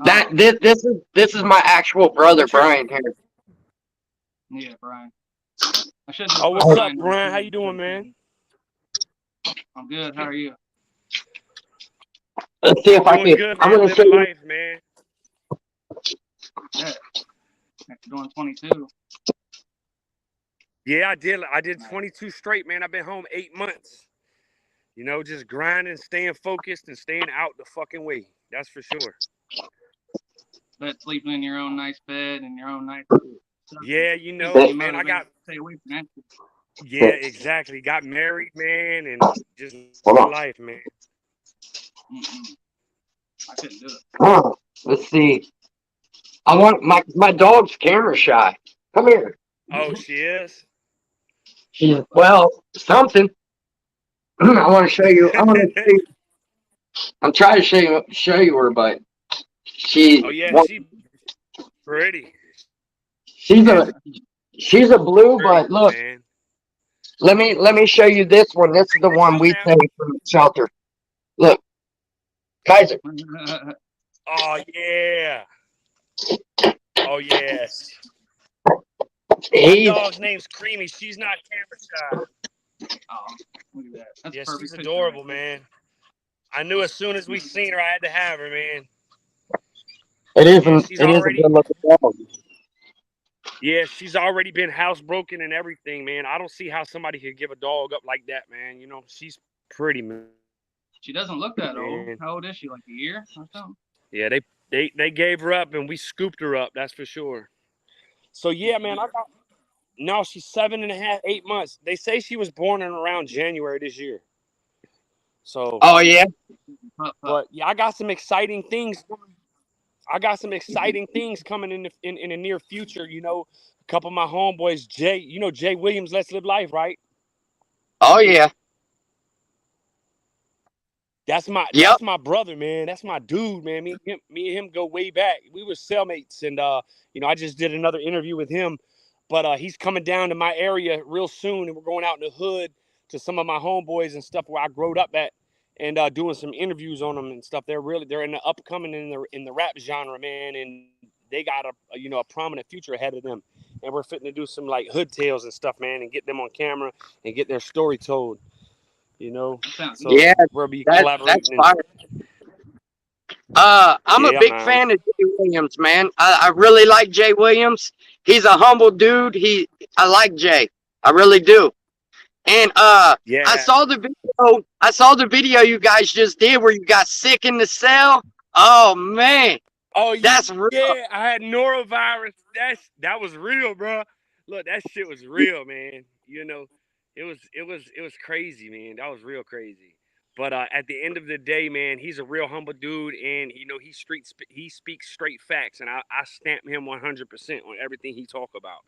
That this is my actual brother, Brian here. Yeah, Brian. I should just Oh, put what's up, Brian on Brian? the How you doing, man? I'm good. How are you? Let's see if I Doing can. good, I'm man. gonna show Living you. life, man. Yeah. After doing 22. Yeah, I did 22 straight, man. I've been home 8 months. You know, just grinding, staying focused, and staying out the fucking way. That's for sure. But sleeping in your own nice bed and your own nice stuff. Yeah, you know, man, I got. Stay away from that. Yeah, exactly. Got married, man, and just living life, man. Mm-mm. I couldn't do it. Oh, let's see. I want my dog's camera shy. Come here. Oh, she is? She's something. I want to show you. I want to show you. I'm trying to show you her, but Oh, yeah, she's pretty. she's a blue, but look. Man. Let me show you this one. This is the one we take from the shelter. Look, Kaiser. Oh, yeah. Oh, yes. My dog's name's Creamy. She's not camera shy. Oh, look at that. That's yeah, perfect. She's adorable, man. I knew as soon as we seen her, I had to have her, man. It is a good looking dog. Yeah, she's already been housebroken and everything, man. I don't see how somebody could give a dog up like that, man. You know, she's pretty, man. She doesn't look that old. How old is she? Like a year or something? Yeah, they gave her up and we scooped her up. That's for sure. So yeah, man, no, she's 7.5, 8 months. They say she was born in around January this year. So, Oh yeah. but yeah, I got some exciting things. I got some exciting things coming in the near future. You know, a couple of my homeboys, Jay. You know Jay Williams, Let's Live Life, right? Oh yeah. Yep. That's my brother, man. That's my dude, man. Me and him go way back. We were cellmates, and you know, I just did another interview with him. But he's coming down to my area real soon, and we're going out in the hood to some of my homeboys and stuff where I growed up at, and doing some interviews on them and stuff. They're in the upcoming in the rap genre, man, and they got a you know a prominent future ahead of them. And we're fitting to do some like hood tales and stuff, man, and get them on camera and get their story told. You know, so Yeah. we'll be That's collaborating. fire. I'm a Yeah, big man. fan of Jay Williams, man. I really like Jay Williams. He's a humble dude. I like Jay. I really do. And Yeah. I saw the video you guys just did where you got sick in the cell. Oh man, Oh that's real. yeah, I had norovirus. That was real, bro. Look, that shit was real, man. You know, it was crazy, man. That was real crazy. But at the end of the day, man, he's a real humble dude, and you know he speaks straight facts, and I stamp him 100% on everything he talk about.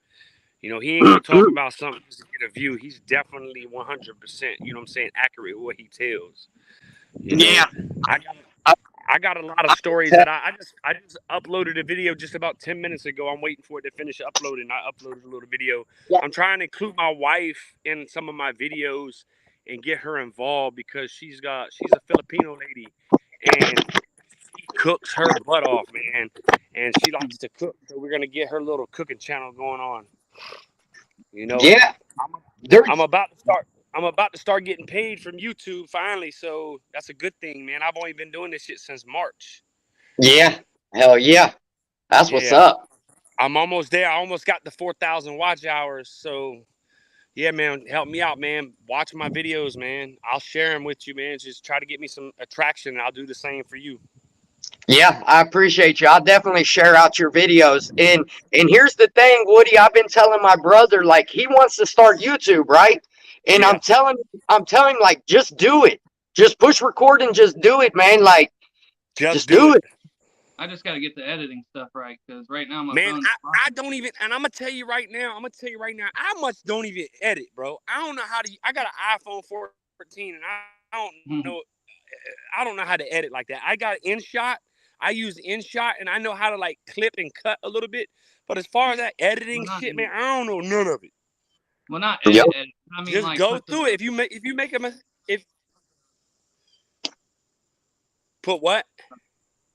You know, he ain't gonna talk about something just to get a view. He's definitely 100%. You know what I'm saying? Accurate with what he tells. You know, Yeah. I got I, I got a lot of I, stories that I just uploaded a video just about 10 minutes ago. I'm waiting for it to finish uploading. I uploaded a little video. yeah. I'm trying to include my wife in some of my videos and get her involved because she's a Filipino lady and she cooks her butt off, man. And she likes to cook. So we're gonna get her little cooking channel going on. You know, Yeah. I'm, There's I'm about to start. I'm about to start getting paid from YouTube finally, so that's a good thing, man. I've only been doing this shit since March. yeah. Hell yeah. That's what's Yeah, up. I'm almost there. I almost got the 4,000 watch hours. So yeah, man, help me out, man. Watch my videos, man. I'll share them with you, man. Just try to get me some attraction, and I'll do the same for you. Yeah, I appreciate you. I'll definitely share out your videos. And here's the thing, Woody, I've been telling my brother like he wants to start YouTube, right? And Yeah, I'm telling him like just do it. Just push record and just do it, man. Like just just do do it. it. I just got to get the editing stuff right because right now my Man, phone's I don't even, and I'm gonna tell you right now, I much don't even edit, bro. I don't know how to. I got an iPhone 14, and I don't know how to edit like that. I got InShot. I use InShot, and I know how to like clip and cut a little bit. But as far as that editing shit, man, I don't know none of it. well, not Yep. edit. I mean, Just like go through it. If you make a if put what?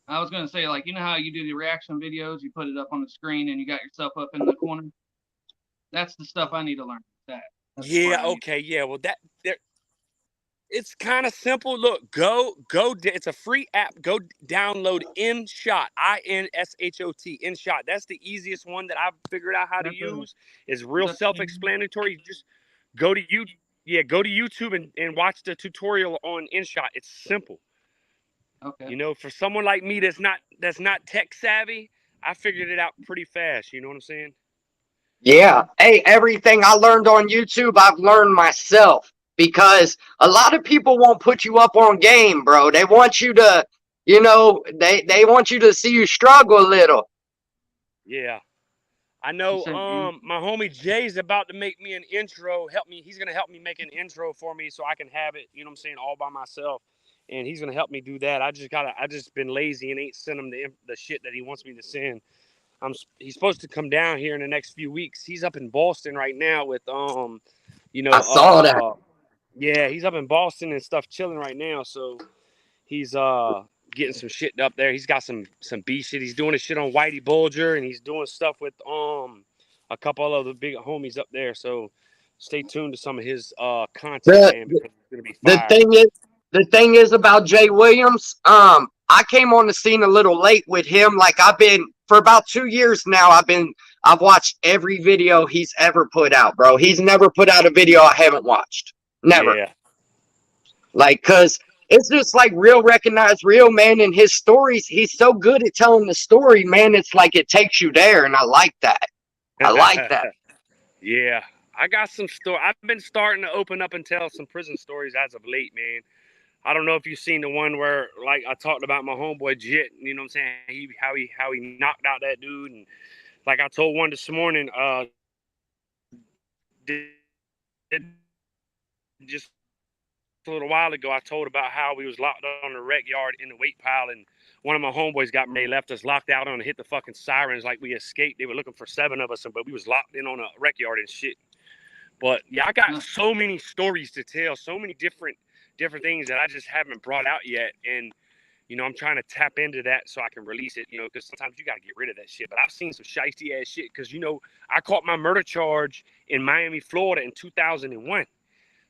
I was gonna say, like, you know how you do the reaction videos, you put it up on the screen and you got yourself up in the corner. That's the stuff I need to learn. That's Yeah. Okay. Yeah. Well, it's kind of simple. Look, it's a free app. Go download InShot, InShot, InShot. That's the easiest one that I've figured out how to use. It's real self-explanatory. You just go to YouTube and watch the tutorial on InShot. It's simple. Okay. You know, for someone like me that's not tech savvy, I figured it out pretty fast. You know what I'm saying? Yeah. Hey, everything I learned on YouTube, I've learned myself because a lot of people won't put you up on game, bro. They want you to, they want you to see you struggle a little. Yeah. I know my homie Jay's about to make me an intro. He's gonna help me make an intro for me so I can have it, you know what I'm saying, all by myself. And he's gonna help me do that. I just been lazy and ain't sent him the shit that he wants me to send. He's supposed to come down here in the next few weeks. He's up in Boston right now with I saw that. Yeah, he's up in Boston and stuff chilling right now. So he's getting some shit up there. He's got some B shit. He's doing his shit on Whitey Bulger, and he's doing stuff with a couple of the big homies up there. So stay tuned to some of his content, man, because it's gonna be The fire. thing is about Jay Williams. I came on the scene a little late with him. Like I've been for about 2 years now. I've watched every video he's ever put out, bro. He's never put out a video I haven't watched. Never. Yeah. Like, cause it's just like real recognized real, man. And his stories, he's so good at telling the story, man. It's like it takes you there, and I like that. I like that. Yeah. I got some story. I've been starting to open up and tell some prison stories as of late, man. I don't know if you've seen the one where like I talked about my homeboy Jit, you know what I'm saying? How he knocked out that dude, and like I told one this morning, just a little while ago, I told about how we was locked on the rec yard in the weight pile, and one of my homeboys they left us locked out on and hit the fucking sirens like we escaped. They were looking for 7 of us, but we was locked in on a rec yard and shit. But yeah, I got so many stories to tell, so many different things that I just haven't brought out yet, and you know, I'm trying to tap into that so I can release it, you know, because sometimes you got to get rid of that shit. But I've seen some shiesty ass shit because, you know, I caught my murder charge in Miami, Florida in 2001.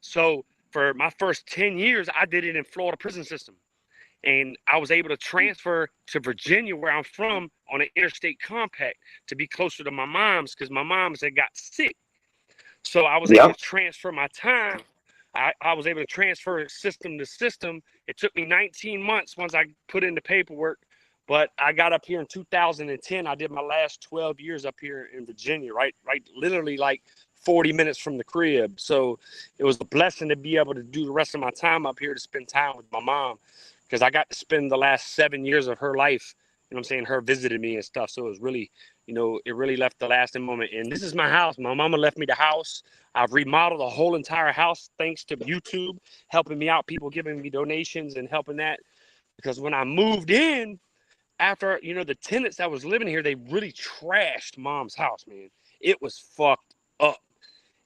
So for my first 10 years, I did it in Florida prison system. And I was able to transfer to Virginia, where I'm from, on an interstate compact to be closer to my mom's because my mom's had got sick. So I was able to transfer my time. I was able to transfer system to system. It took me 19 months once I put in the paperwork, but I got up here in 2010. I did my last 12 years up here in Virginia, right literally like 40 minutes from the crib. So it was a blessing to be able to do the rest of my time up here to spend time with my mom, because I got to spend the last 7 years of her life, you know what I'm saying, her visiting me and stuff. So it was really, you know, it really left the lasting moment. And this is my house. My mama left me the house. I've remodeled the whole entire house thanks to YouTube helping me out, people giving me donations and helping that. Because when I moved in, after, you know, the tenants that was living here, they really trashed mom's house, man. It was fucked up.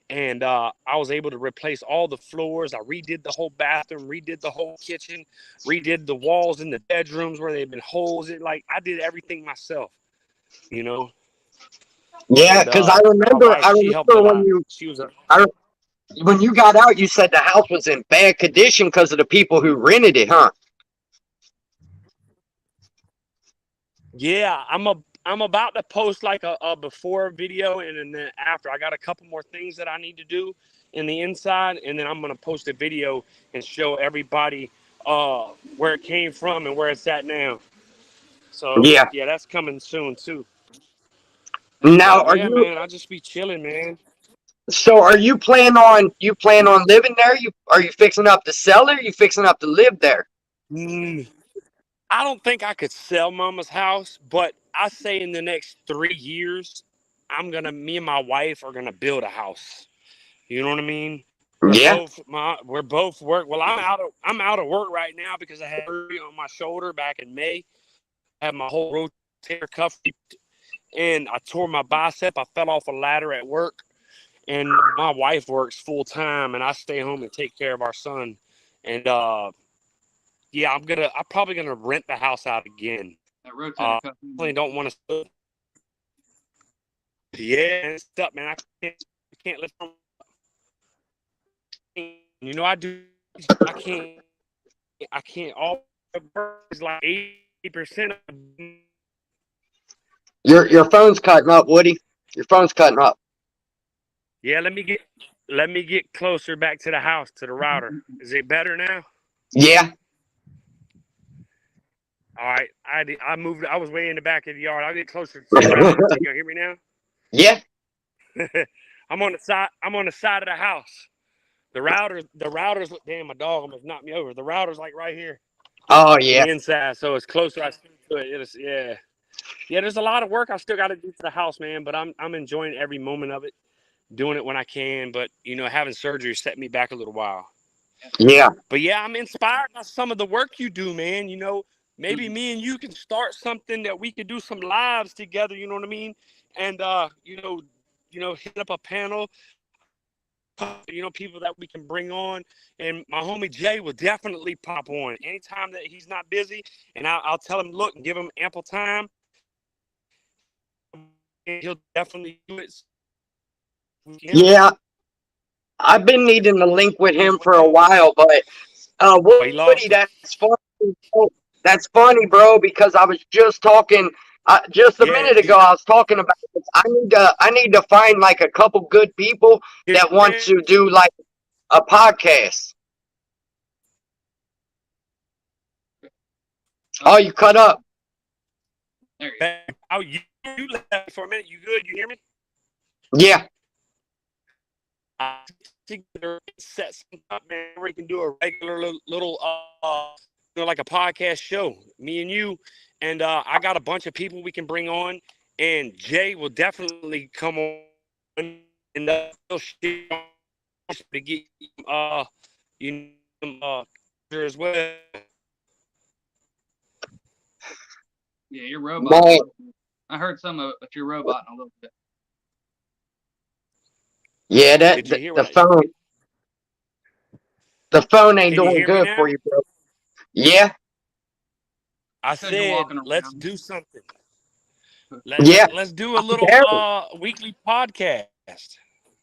And I was able to replace all the floors. I redid the whole bathroom, redid the whole kitchen, redid the walls in the bedrooms where they'd been holes. I did everything myself, you know. Yeah, because I remember when you got out, you said the house was in bad condition because of the people who rented it, huh? Yeah, I'm about to post like a before video and then after. I got a couple more things that I need to do in the inside, and then I'm gonna post a video and show everybody where it came from and where it's at now. So yeah, that's coming soon too. Now, But yeah, man, I just be chilling, man. So are you plan on living there? Are you fixing up to sell it? Or you fixing up to live there? I don't think I could sell mama's house, but I say in the next 3 years, me and my wife are gonna build a house. You know what I mean? We're both work. Well, I'm out of work right now because I had surgery on my shoulder back in May. I had my whole rotator cuff and I tore my bicep. I fell off a ladder at work, and my wife works full time, and I stay home and take care of our son. And yeah, I'm probably gonna rent the house out again. That rotator cuff. I don't want to. Yeah, it's up, man. I can't lift from. You know, I can't. All is like 80%. Your phone's cutting up, Woody. Your phone's cutting up. Yeah, let me get closer back to the house, to the router. Is it better now? Yeah. All right. I moved. I was way in the back of the yard. I'll get closer to the router. You can hear me now? Yeah. I'm on the side of the house. The router's damn, my dog almost knocked me over. The router's like right here. Oh yeah. The inside, so it's closer I see to it. Yeah, there's a lot of work I still got to do to the house, man, but I'm enjoying every moment of it, doing it when I can, but you know, having surgery set me back a little while. Yeah. But yeah, I'm inspired by some of the work you do, man. You know, maybe me and you can start something that we could do some lives together, you know what I mean? And you know, hit up a panel, you know, people that we can bring on, and my homie Jay will definitely pop on anytime that he's not busy, and I'll tell him, look, and give him ample time. He'll definitely do it. Yeah, I've been needing to link with him for a while, but Woody, that's funny. That's funny, bro, because I was just talking just a minute ago. I was talking about this. I need to find like a couple good people that want to do like a podcast. Oh, you cut up. Oh, you left for a minute. You good? You hear me? Yeah. together and set something up, man, where we can do a regular little like a podcast show, me and you, and I got a bunch of people we can bring on, and Jay will definitely come on and he'll share to get you know as well. Yeah, you're robot. Man, I heard some of it, but you're roboting a little bit. yeah, Did you hear the what phone ain't Can you doing hear me good now? for you, bro. Yeah, I Said you're said, walking let's around. do something. yeah. Let's do a I'm little down. weekly podcast.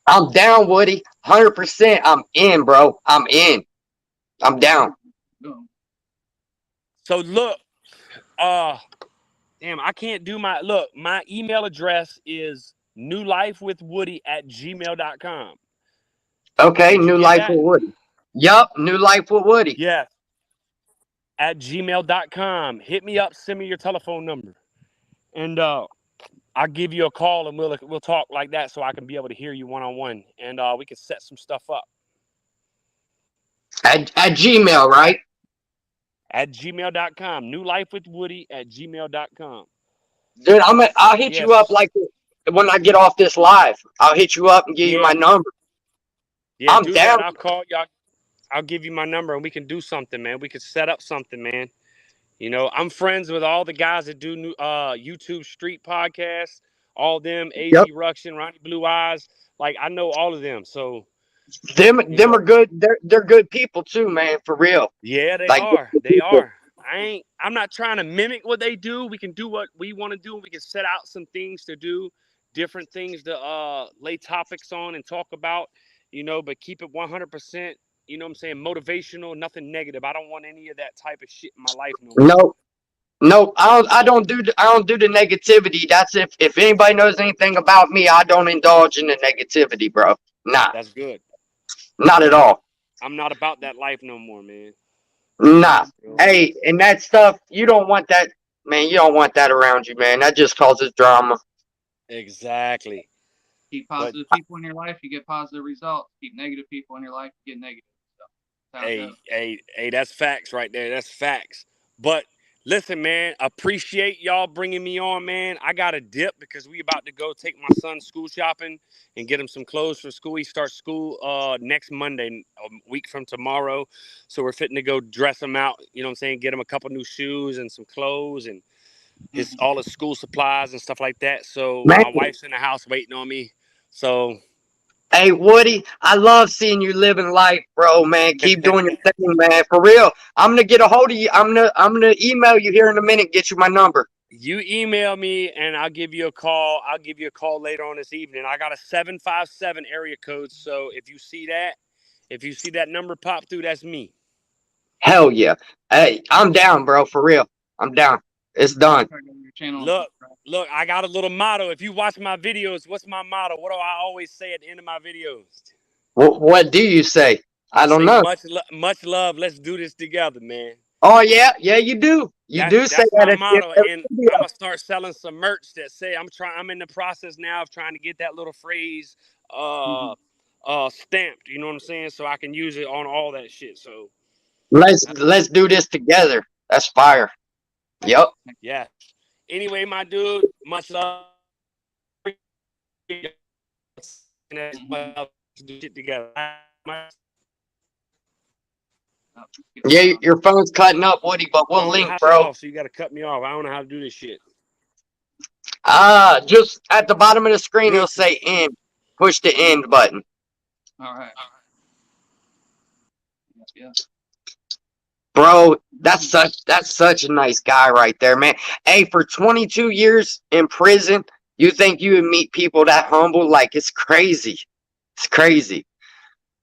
I'm down, Woody. 100%. I'm in, bro. I'm in. I'm down. Boom. So look, damn, I can't do my email address is newlifewithwoody@gmail.com. Okay, Did you New get Life that? with Woody. Yup, New Life with Woody. Yes. At gmail.com. Hit me up, send me your telephone number. And I'll give you a call and we'll talk like that so I can be able to hear you one-on-one. And we can set some stuff up. At Gmail, right? At gmail.com. newlifewithwoody@gmail.com. Dude, I'll hit you up Yes. like when I get off this live. I'll hit you up and give you my number. Yeah, I'm do down. that. I'll call you. I'll give you my number and we can do something, man. We can set up something, man. You know, I'm friends with all the guys that do new YouTube street podcasts, all them, AZ Yep. Ruction, Ronnie Blue Eyes. Like, I know all of them. So Them know. are good. They're good people too, man, for real. yeah, they Like, are. They are. I'm not trying to mimic what they do. We can do what we want to do. We can set out some things to do, different things to lay topics on and talk about, you know, but keep it 100%, you know what I'm saying, motivational, nothing negative. I don't want any of that type of shit in my life no more. No, I don't do the negativity. That's if anybody knows anything about me, I don't indulge in the negativity, bro. Nah, That's good. not at all. I'm not about that life no more, man. Nah. Hey, and that stuff, you don't want that, man. You don't want that around you, man. That just causes drama. Exactly. Keep positive people in your life, you get positive results. Keep negative people in your life, you get negative stuff. That's how it goes. Hey, that's facts right there. That's facts. But listen, man, appreciate y'all bringing me on, man. I got a dip because we about to go take my son school shopping and get him some clothes for school. He starts school next Monday, a week from tomorrow. So we're fitting to go dress him out, you know what I'm saying, get him a couple new shoes and some clothes and all his school supplies and stuff like that. So Man. my wife's in the house waiting on me. So Hey, Woody, I love seeing you living life, bro, man. Keep doing your thing, man. For real. I'm gonna get a hold of you. I'm gonna email you here in a minute, get you my number. you email me and I'll give you a call. I'll give you a call later on this evening. I got a 757 area code. So if you see that number pop through, that's me. Hell yeah. Hey, I'm down, bro, for real. I'm down. It's done. Look, I got a little motto. If you watch my videos, what's my motto? What do I always say at the end of my videos? What do you say? I don't know. Much love. Let's do this together, man. Oh yeah, you do. That's say that. That's my motto, and video. I'm gonna start selling some merch that say I'm in the process now of trying to get that little phrase stamped. You know what I'm saying? So I can use it on all that shit. So let's do this together. That's fire. Yep. Yeah. Anyway, my dude, much love. Do shit together. Yeah, your phone's cutting up, Woody, but we'll link, bro. So you got to cut me off. I don't know how to do this shit. Just at the bottom of the screen, it'll say end. Push the end button. All right. Yeah. Bro, that's such a nice guy right there, man. Hey, for 22 years in prison, you think you would meet people that humble? Like, it's crazy. It's crazy.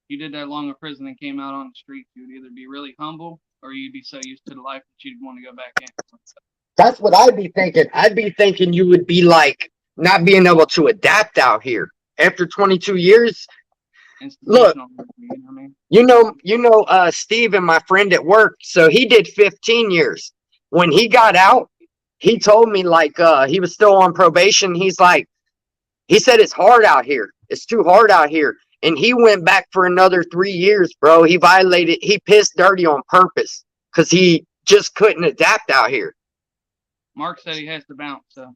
You did that long in prison and came out on the street, you'd either be really humble or you'd be so used to the life that you'd want to go back in. That's what I'd be thinking. I'd be thinking you would be like not being able to adapt out here after 22 years. Look, you know, Steve and my friend at work. So he did 15 years. When he got out, he told me like he was still on probation. He said it's hard out here. It's too hard out here. and he went back for another 3 years, bro. He pissed dirty on purpose because he just couldn't adapt out here. Mark said he has to bounce, so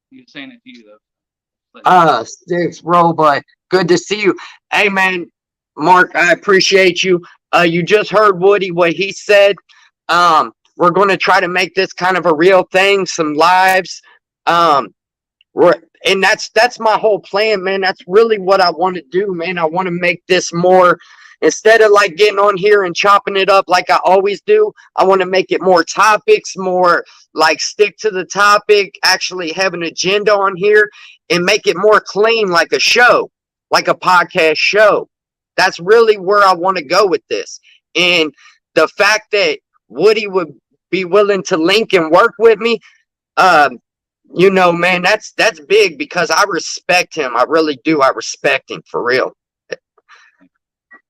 he was saying it to you though. Six, bro, but good to see you. Hey, man, Mark, I appreciate you. You just heard Woody, what he said. We're going to try to make this kind of a real thing, some lives. And that's my whole plan, man. That's really what I want to do, man. I want to make this more, instead of like getting on here and chopping it up like I always do, I want to make it more topics, more like stick to the topic, actually have an agenda on here and make it more clean, like a show, like a podcast show. That's really where I want to go with this. And the fact that Woody would be willing to link and work with me, you know, man, that's big because I respect him. I really do. I respect him for real.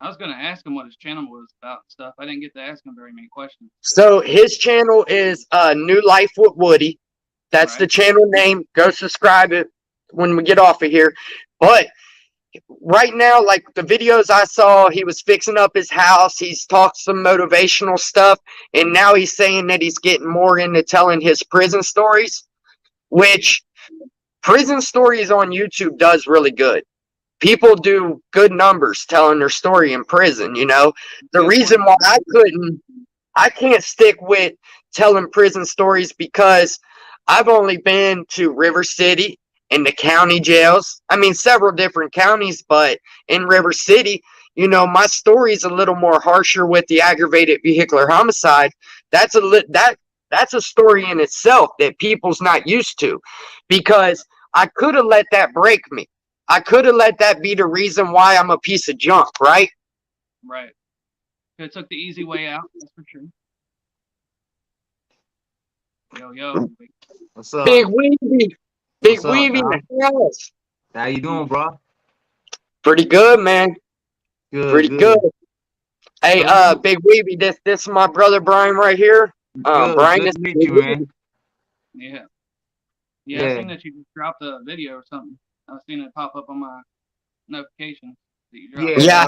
I was gonna ask him what his channel was about and stuff. I didn't get to ask him very many questions. So his channel is New Life with Woody. That's Right. the channel name. Go subscribe it when we get off of here. But right now, like the videos I saw, he was fixing up his house. He's talked some motivational stuff, and now he's saying that he's getting more into telling his prison stories. Which prison stories on YouTube does really good. People do good numbers telling their story in prison, you know. The reason why I can't stick with telling prison stories because I've only been to River City and the county jails. I mean, several different counties, but in River City, you know, my story's a little more harsher with the aggravated vehicular homicide. That's a story in itself that people's not used to, because I could have let that break me. I could have let that be the reason why I'm a piece of junk, right? Right. Could have took the easy way out, that's for sure. Yo. What's up? Big Weavy. Big What's up, Weavy in dog? the house. How you doing, bro? Pretty good, man. Good. Pretty good. Hey, Big Weavy, this is my brother Brian right here. Good. Brian Good is to meet you, man. Yeah. I Yeah. seen that you just dropped a video or something. I've seen it pop up on my notifications that you dropped. Yeah,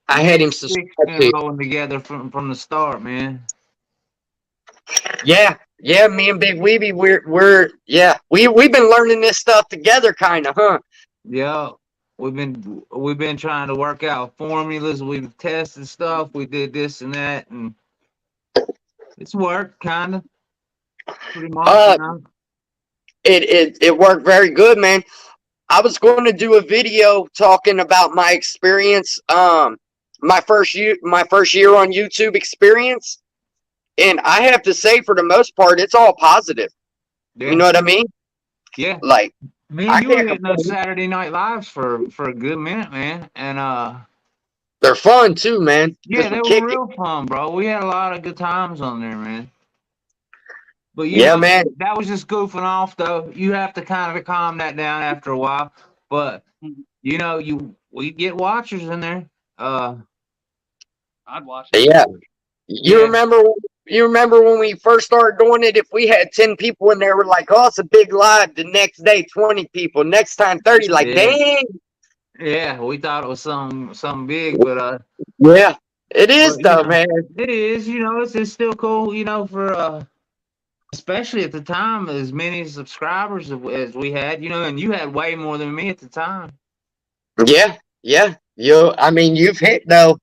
I had him Six subscribe been to. rolling together from the start, man. Yeah, me and Big Weeby, we've been learning this stuff together, kind of, huh? Yeah. We've been trying to work out formulas. We've tested stuff. We did this and that, and it's worked, kind of. Pretty much. You know? It worked very good, man. I was going to do a video talking about my experience, my first year on YouTube experience, and I have to say, for the most part, it's all positive. Yeah. You know what I mean? Yeah. Like, Me I and you were can't hitting those complain. Saturday Night Lives for a good minute, man. And they're fun too, man. yeah, they Kick were it. real fun, bro. We had a lot of good times on there, man. But you Yeah, know, man. that was just goofing off, though. You have to kind of calm that down after a while. But you know, we get watchers in there. I'd watch it. Yeah. You Yeah. remember when we first started doing it? If we had 10 people in there, we're like, oh, it's a big live. The next day, 20 people. Next time, 30. Like, Yeah. dang. Yeah, we thought it was something big, but Yeah, it is but, though, you know, man. it is. You know, it's still cool. You know, for especially at the time, as many subscribers as we had. You know, and you had way more than me at the time. Yeah. I mean, you've hit though.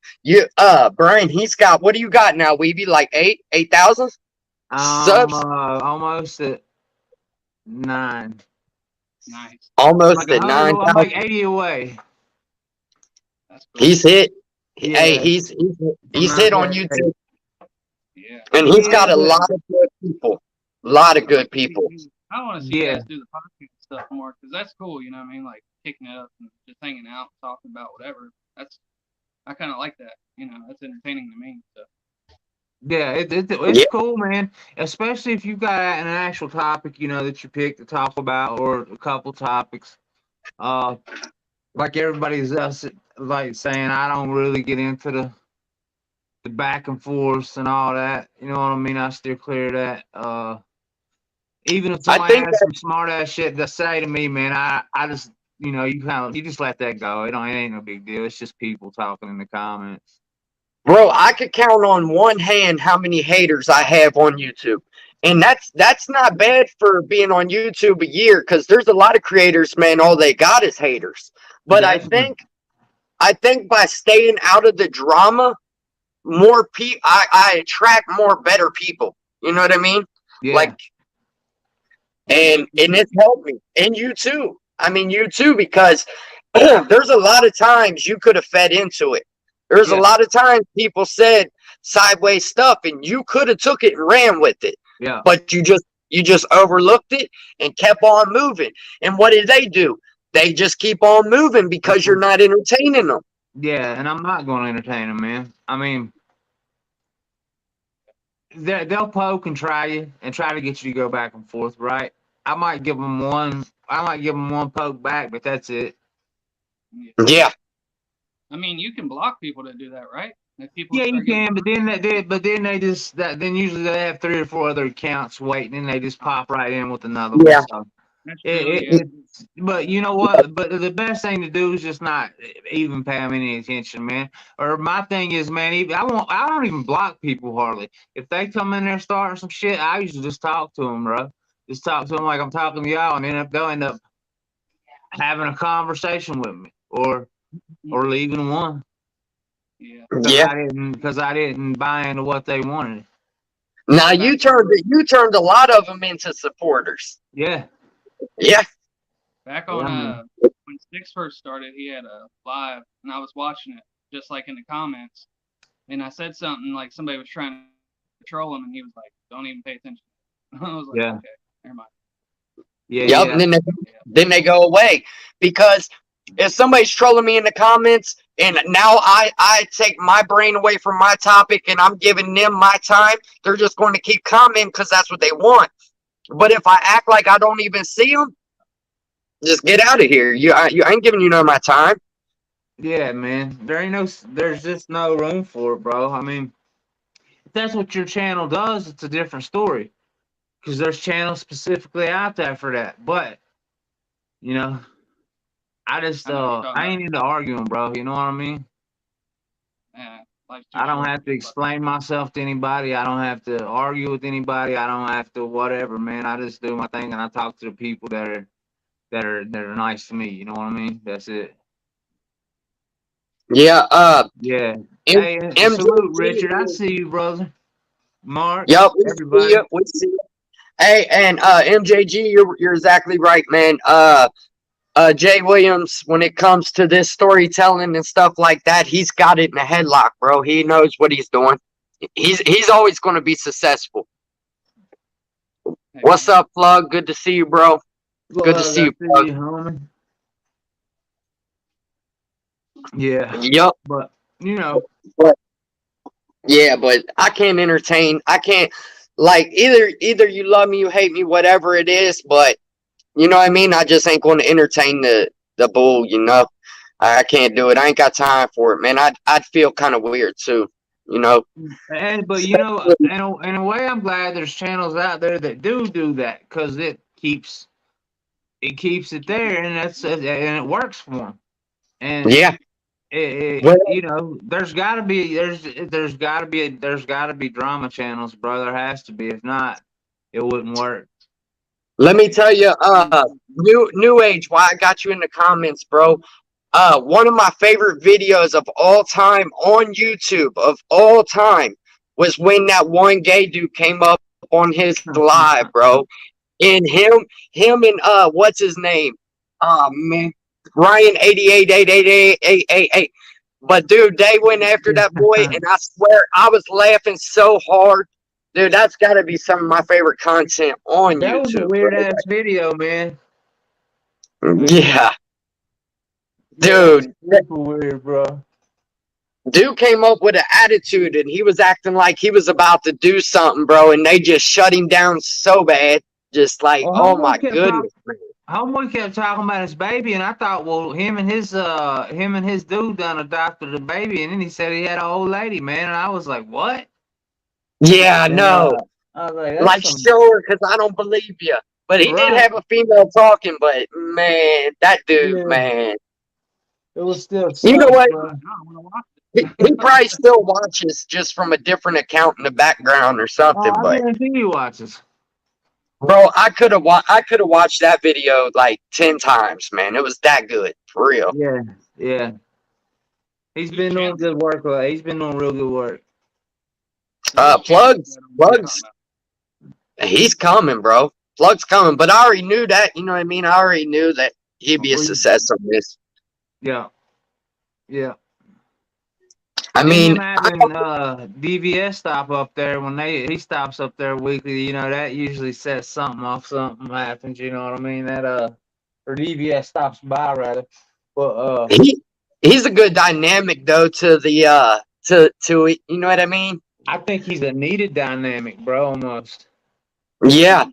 Brian, he's got, what do you got now, Weeby? Like 8,000 subs? Almost at 9. Nice. Almost Like at 100, I'm 9,000. like 80 away. That's cool. He's hit. Yeah. Hey, he's hit on YouTube, Yeah. and he's got a Yeah. lot of good people. A lot of good people. I want to see you Yeah. guys do the podcast stuff more, because that's cool. You know what I mean? Like kicking it up and just hanging out, talking about whatever. I kind of like that. You know, that's entertaining to me. So. Yeah, it's Yeah. cool, man. Especially if you've got an actual topic, you know, that you pick to talk about, or a couple topics. Like everybody's like saying, I don't really get into the back and forth and all that. You know what I mean? I steer clear of that. Even if somebody think has some smart ass shit to say to me, man, I just you know, you just let that go. It ain't no big deal. It's just people talking in the comments. Bro, I could count on one hand how many haters I have on YouTube. And that's not bad for being on YouTube a year, because there's a lot of creators, man, all they got is haters. But Definitely. I think by staying out of the drama, more I attract more better people. You know what I mean? Yeah. Like, and it's helped me. And you too. I mean, you too, because there's a lot of times you could have fed into it. There's a Yeah. lot of times people said sideways stuff and you could have took it and ran with it. Yeah. But you just overlooked it and kept on moving. And what did they do? They just keep on moving because you're not entertaining them. Yeah, and I'm not going to entertain them, man. I mean, they'll poke and try you and try to get you to go back and forth, right? I might give them one poke back, but that's it. Yeah. I mean, you can block people that do that, right? If people Yeah, you start getting- can, but then they just then usually they have 3 or 4 other accounts waiting, and they just pop right in with another Yeah. one. So That's true, yeah. but you know what? But the best thing to do is just not even pay them any attention, man. Or my thing is, man, I don't even block people hardly. If they come in there starting some shit, I usually just talk to them, bro. Just talk to them like I'm talking to y'all, and they'll end up having a conversation with me, or leaving one. Yeah. Yeah. Because I didn't buy into what they wanted. Now you turned a lot of them into supporters. Yeah. Yeah. Back on Yeah, when Six first started, he had a live, and I was watching it, just like in the comments, and I said something like somebody was trying to troll him, and he was like, "Don't even pay attention." I was like, Yeah. "Okay, never mind." Yeah. Yep. Yeah. And then they go away, because if somebody's trolling me in the comments and now I take my brain away from my topic and I'm giving them my time, they're just going to keep commenting because that's what they want. But if I act like I don't even see them, just get out of here. I ain't giving you none of my time. Yeah, man. There's just no room for it, bro. I mean, if that's what your channel does, it's a different story. Because there's channels specifically out there for that. But, you know, I just I know what you're talking I ain't into arguing, bro. You know what I mean? Yeah, life's too I don't short have to to be explain myself to anybody. I don't have to argue with anybody. I don't have to whatever, man. I just do my thing and I talk to the people that are nice to me. You know what I mean? That's it. Yeah. Yeah. M- Hey, MJG. salute, Richard. I see you, brother. Mark. Yep. We Everybody. see you. We see you. Hey, and MJG, you're exactly right, man. Jay Williams, when it comes to this storytelling and stuff like that, he's got it in a headlock, bro. He knows what he's doing. He's always going to be successful. Hey, What's up, Plug? Good to see you, bro. Good to see you, Plug. homie. Yeah, Yep. but you know, Yeah, but I can't entertain. I can't, like, either you love me, you hate me, whatever it is. But you know what I mean. I just ain't going to entertain the bull. You know, I can't do it. I ain't got time for it, man. I'd feel kind of weird too. You know. but you know, in a way, I'm glad there's channels out there that do that because it keeps it there, and and it works for them. And Yeah. you know, there's got to be drama channels, bro. There has to be. If not, it wouldn't work. Let me tell you, new age. Why I got you in the comments, bro. One of my favorite videos of all time on YouTube of all time was when that one gay dude came up on his live, bro. And him and what's his name? Man, Ryan 88888888. But dude, they went after that boy, and I swear I was laughing so hard. Dude, that's got to be some of my favorite content on That YouTube. was a weird ass video, man. Yeah. Dude, super weird, bro. dude came up with an attitude and he was acting like he was about to do something, bro, and they just shut him down so bad. Just like, Well, oh my goodness. Homeboy kept talking about his baby, and I thought, well, him and his dude done adopted a baby, and then he said he had an old lady, man, and I was like, what? Yeah, no. I was like, Like, sure, because I don't believe you. But he did Right. have a female talking, but man, that dude, Yeah. man. It was still You know sucks, what? bro. I want to watch He probably still watches just from a different account in the background or Oh, something. I But guarantee he watches. bro, I could have watched that video like 10 times, man. It was that good, for real. Yeah, yeah. He's Whose been doing channel? good work. He's been doing real good work. Whose channel is Plugs, that on you're plugs. talking about? He's coming, bro. Plug's coming. But I already knew that. You know what I mean? I already knew that he'd be a Before you- success on this. Yeah, yeah. I And then mean, him having DVS stop up there when he stops up there weekly, you know, that usually sets something off. Something happens, you know what I mean? That or DVS stops by rather. But he's a good dynamic though to the to you know what I mean? I think he's a needed dynamic, bro. Almost. Yeah.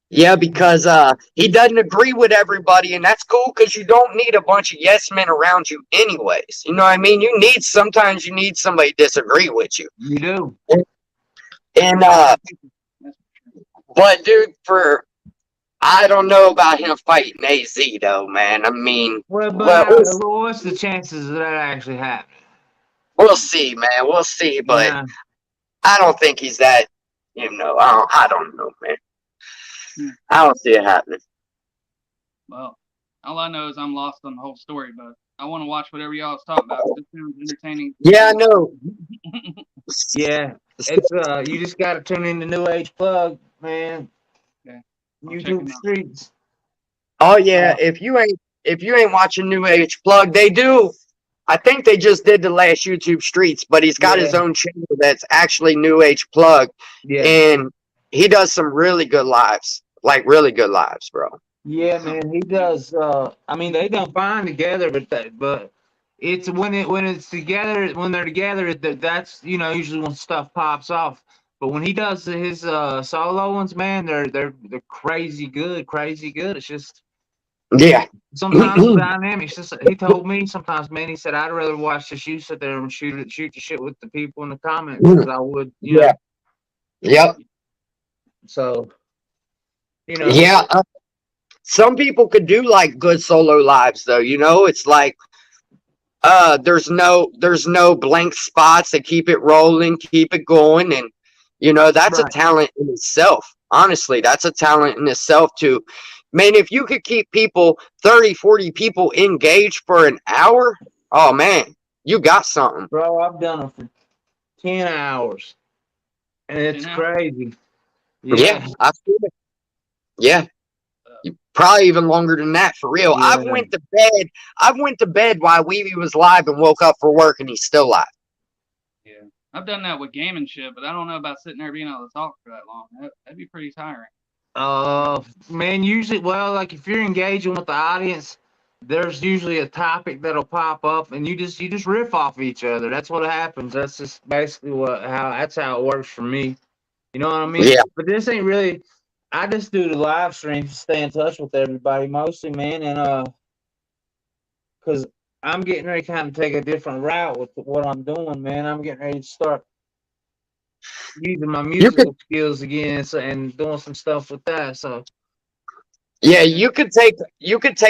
Yeah, because he doesn't agree with everybody, and that's cool because you don't need a bunch of yes men around you anyways. You know what I mean? Sometimes you need somebody to disagree with you. You do. And but dude, I don't know about him fighting AZ though, man. I mean, Well, well, but what's the chances of that actually happening? we'll see, man. We'll see, but Yeah. I don't think he's that. You know, I don't know, man. I don't see it happening. Well, all I know is I'm lost on the whole story, but I want to watch whatever y'all's talking about. It sounds entertaining. Yeah, I know. Yeah, it's you just gotta tune in to New Age Plug, man. Okay. I'll check YouTube him out. streets. Oh yeah, if you ain't watching New Age Plug, they do. I think they just did the last YouTube Streets, but he's got his Yeah. own channel that's actually New Age Plug, Yeah, and he does some really good lives, like really good lives, bro. yeah, man. He does. I mean, they done fine together, but it's when it's together when they're together that's usually when stuff pops off. But when he does his solo ones, man, they're crazy good, crazy good. It's just Yeah, sometimes the dynamics. Just he told me sometimes, man. He said I'd rather watch just you sit there and shoot your shit with the people in the comments because I would, yeah, yep, So, yeah. Some people could do like good solo lives though. You know, it's like there's no blank spots to keep it rolling, keep it going, and that's a Right. talent in itself. Honestly, that's a talent in itself too. Man, if you could keep people 30, 40 people engaged for an hour, oh man, you got something. Bro, I've done it for 10 hours, and it's 10 hours? crazy. Yeah, I've seen it. Yeah. Probably even longer than that, for real. Yeah. I've went to bed while Weeby was live and woke up for work and he's still live. Yeah. I've done that with gaming shit, but I don't know about sitting there being able to talk for that long. That'd be pretty tiring. Man, usually, well, like if you're engaging with the audience, there's usually a topic that'll pop up, and you just riff off each other. That's what happens. That's just basically that's how it works for me. You know what I mean? Yeah. But this ain't really. I just do the live streams to stay in touch with everybody mostly, man, and because I'm getting ready to kind of take a different route with what I'm doing, man. I'm getting ready to start using my musical skills again, and doing some stuff with that. So Yeah, you could take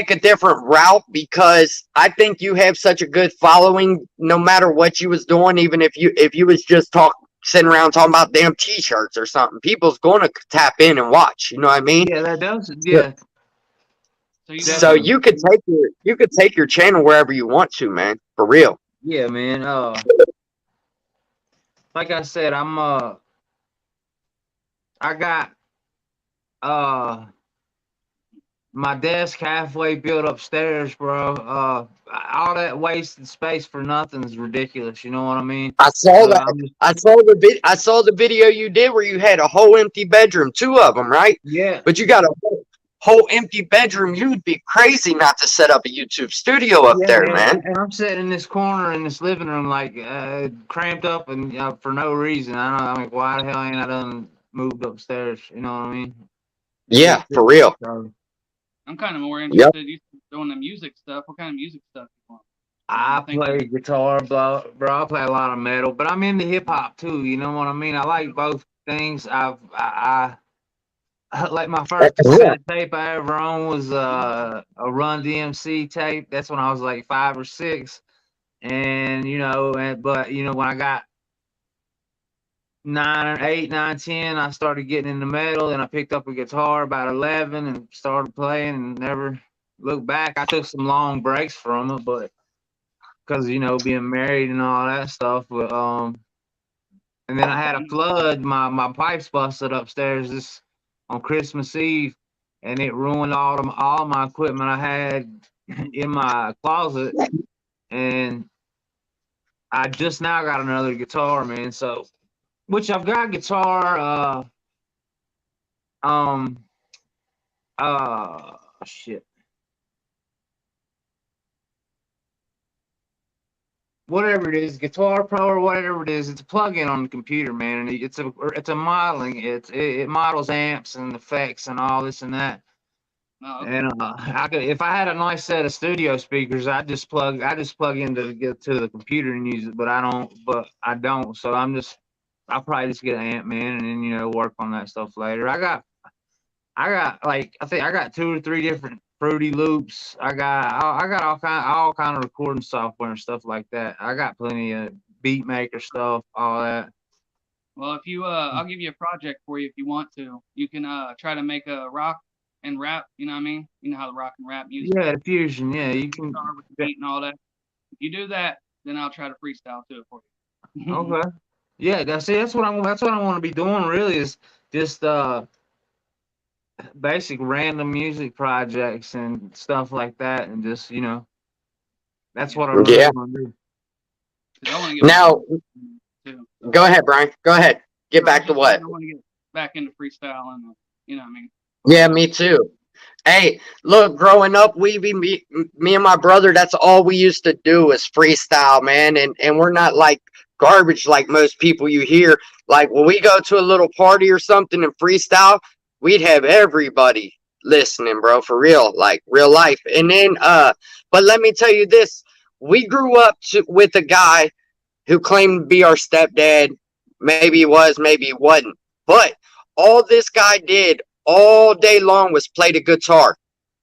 a different route because I think you have such a good following no matter what you was doing, even if you was just sitting around talking about damn t-shirts or something. People's gonna tap in and watch, you know what I mean? yeah, that does. Yeah. So you could take your channel wherever you want to, man. For real. Yeah, man. Like I said, I got my desk halfway built upstairs, bro. All that wasted space for nothing is ridiculous. You know what I mean? I saw that. I saw the video you did where you had a whole empty bedroom, 2 of them, right? Yeah. But you got a whole empty bedroom. You'd be crazy not to set up a YouTube studio up there, man. And I'm sitting in this corner in this living room, like cramped up and for no reason. I don't know. I'm like, why the hell ain't I done moved upstairs? You know what I mean? Yeah, for real. So, I'm kind of more interested. You doing the music stuff. What kind of music stuff you want? I play guitar, bro. I play a lot of metal, but I'm into hip hop too. You know what I mean? I like both things. like my first That's cool. cassette tape I ever owned was a Run DMC tape. That's when I was like 5 or 6, and but when I got 9 or 8, 9, 10, I started getting into metal, and I picked up a guitar about 11 and started playing and never looked back. I took some long breaks from it, but because being married and all that stuff, but and then I had a flood. My pipes busted upstairs this on Christmas Eve, and it ruined all my equipment I had in my closet. And I just now got another guitar, man. So, which I've got guitar. Shit. Whatever it is, Guitar Pro or whatever it is, it's a plug-in on the computer, man, and it's a modeling. It models amps and effects and all this and that. No, okay. And if I had a nice set of studio speakers, I just plug into get to the computer and use it, but I don't. So I'll probably just get an amp, man, and then work on that stuff later. I got like I think I got 2 or 3 different Fruity Loops. I got all kind of recording software and stuff like that. I got plenty of beat maker stuff, all that. Well, if you I'll give you a project for you if you want to. You can try to make a rock and rap. You know what I mean? You know how the rock and rap music. Yeah, the fusion. Yeah, you can. Guitar with the beat and all that. If you do that, then I'll try to freestyle to it for you. Okay. Yeah, that's what I want to be doing. Really, is just basic random music projects and stuff like that, and just that's what I really Yeah. want to do. 'Cause I wanna get Now, too. go ahead, Brian. Go ahead. Get back to what? I want to get back into freestyle and you know what I mean. Yeah, me too. Hey, look, growing up, me and my brother, that's all we used to do is freestyle, man. And we're not like garbage like most people you hear. Like when we go to a little party or something and freestyle, we'd have everybody listening, bro, for real, like real life. And then, but let me tell you this, we grew up with a guy who claimed to be our stepdad. Maybe he was, maybe he wasn't. But all this guy did all day long was play the guitar.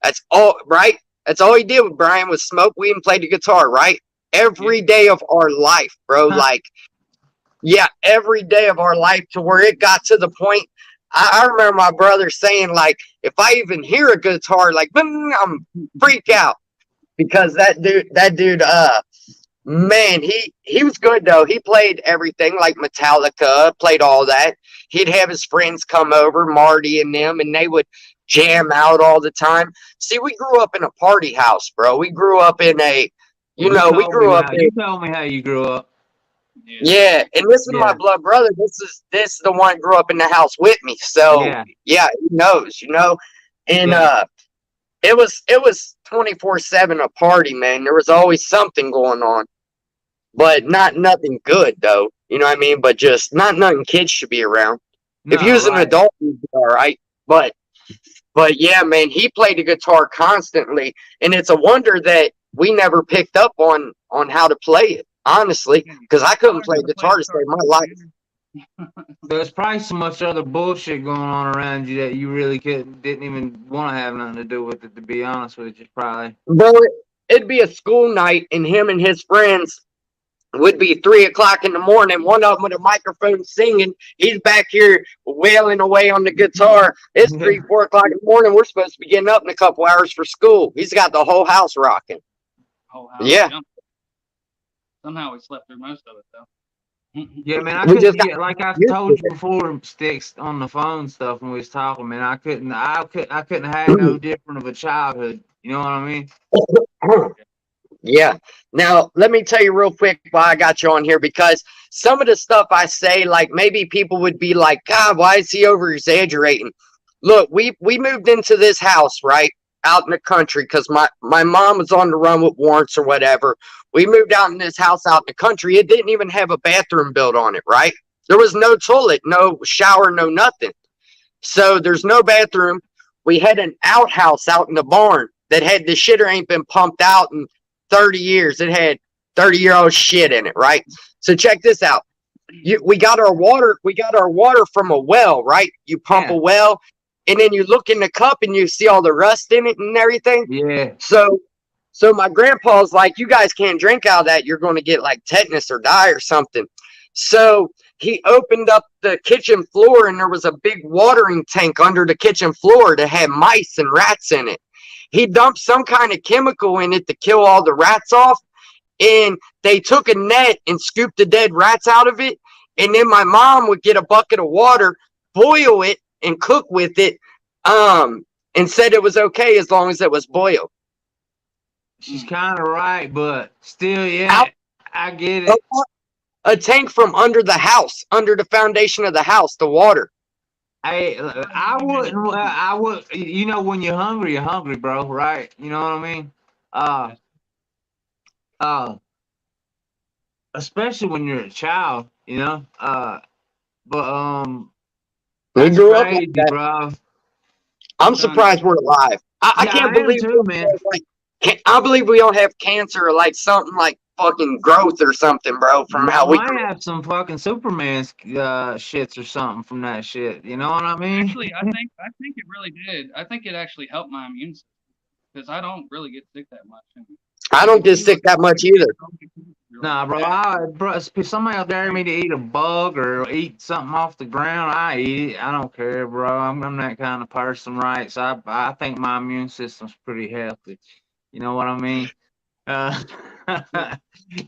That's all, right? That's all he did with Brian was smoke weed and play the guitar, right? Every day of our life, bro. Like, yeah, every day of our life, to where it got to the point. I remember my brother saying, like, if I even hear a guitar, like, I'm freak out, because that dude, man, he was good though. He played everything, like Metallica, played all that. He'd have his friends come over, Marty and them, and they would jam out all the time. See, we grew up in a party house, bro. We grew up in a, we grew up in. You tell me how you grew up. Yeah, and this is my blood brother. This is the one who grew up in the house with me. So yeah, he knows, and it was 24/7 a party, man. There was always something going on, but not nothing good though. You know what I mean? But just not nothing kids should be around. No, if he was an adult, he'd be all right. But yeah, man, he played the guitar constantly, and it's a wonder that we never picked up on how to play it. Honestly, because I couldn't play guitar to save my life. There's probably so much other bullshit going on around you that you really didn't even want to have nothing to do with it, to be honest with you, probably. Bro, it'd be a school night, and him and his friends would be 3 o'clock in the morning. One of them with a microphone singing. He's back here wailing away on the guitar. It's 3, 4 o'clock in the morning. We're supposed to be getting up in a couple hours for school. He's got the whole house rocking. Whole house. Yeah. Somehow we slept through most of it though. Yeah, man, I couldn't get, like I told you before, Sticks, on the phone stuff when we was talking, man. I couldn't have no different of a childhood. You know what I mean? Yeah. Now, let me tell you real quick why I got you on here, because some of the stuff I say, like, maybe people would be like, God, why is he over exaggerating? Look, we moved into this house, right, out in the country, because my mom was on the run with warrants or whatever. We moved out in this house out in the country. It didn't even have a bathroom built on it, right? There was no toilet, no shower, no nothing. So there's no bathroom. We had an outhouse out in the barn that had the shitter ain't been pumped out in 30 years. It had 30-year-old shit in it, right? So check this out. We got our water from a well, right? You pump a well, and then you look in the cup and you see all the rust in it and everything. Yeah. So my grandpa's like, you guys can't drink out of that. You're going to get like tetanus or die or something. So he opened up the kitchen floor and there was a big watering tank under the kitchen floor that had mice and rats in it. He dumped some kind of chemical in it to kill all the rats off. And they took a net and scooped the dead rats out of it. And then my mom would get a bucket of water, boil it, and cook with it. And said it was okay as long as it was boiled. She's kind of right, but still, yeah, Out- I get it. A tank from under the house, under the foundation of the house, the water. Hey, I would, you know, when you're hungry, bro, right? You know what I mean? Especially when you're a child, you know? But, We that's grew up crazy, like that. bro. I'm surprised we're alive. I Yeah, can't I am believe too, man. I believe we don't have cancer or like something like fucking growth or something, bro, from how we might have some fucking Superman shits or something from that shit. You know what I mean? Actually, I think it really did. I think it actually helped my immune system because I don't really get sick that much. I don't get sick that much either. Nah, bro, somebody will dare me to eat a bug or eat something off the ground, I eat it. I don't care, bro. I'm that kind of person, right? So I think my immune system's pretty healthy. You know what I mean?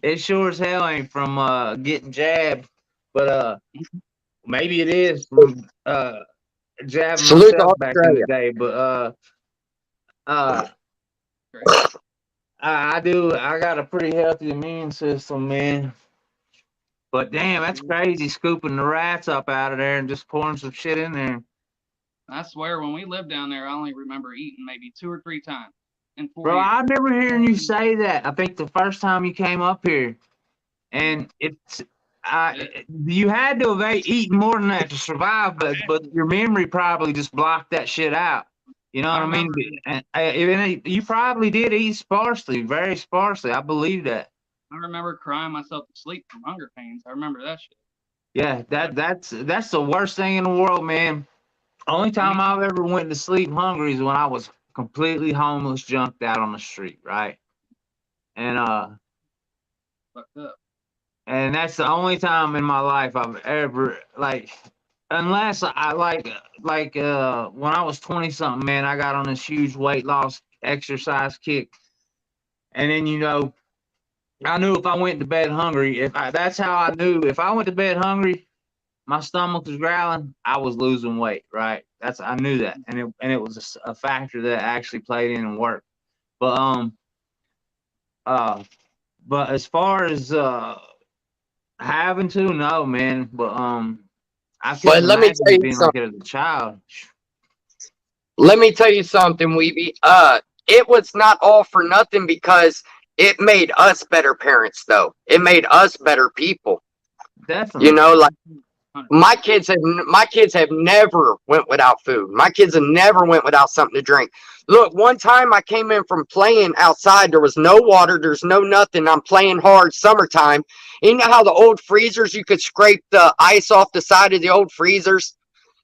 It sure as hell ain't from getting jabbed, but maybe it is from jabbing Salute to myself back in Australia. the day. But I got a pretty healthy immune system, man. But damn, that's crazy, scooping the rats up out of there and just pouring some shit in there. I swear, when we lived down there, I only remember eating maybe 2 or 3 times in 4 Bro, years. I remember hearing you say that. I think the first time you came up here, and you had to have eaten more than that to survive, but your memory probably just blocked that shit out. You know what I mean? And you probably did eat sparsely, very sparsely. I believe that. I remember crying myself to sleep from hunger pains. I remember that shit. Yeah, that's the worst thing in the world, man. Only time I've ever went to sleep hungry is when I was completely homeless, junked out on the street, right? And Fucked up. and that's the only time in my life I've ever unless I like when I was 20 something, man, I got on this huge weight loss exercise kick, and then I knew if I went to bed hungry, that's how I knew if I went to bed hungry, my stomach was growling, I was losing weight, right? I knew that, and it was a factor that actually played in and worked. But but as far as having to, no, man. But I But couldn't let me imagine tell you being something. like it as a child. Let me tell you something, Weeby. It was not all for nothing because it made us better parents, though. It made us better people. Definitely. You know, like my kids have never went without food. My kids have never went without something to drink. Look, one time I came in from playing outside. There was no water. There's no nothing. I'm playing hard summertime. You know how the old freezers, you could scrape the ice off the side of the old freezers?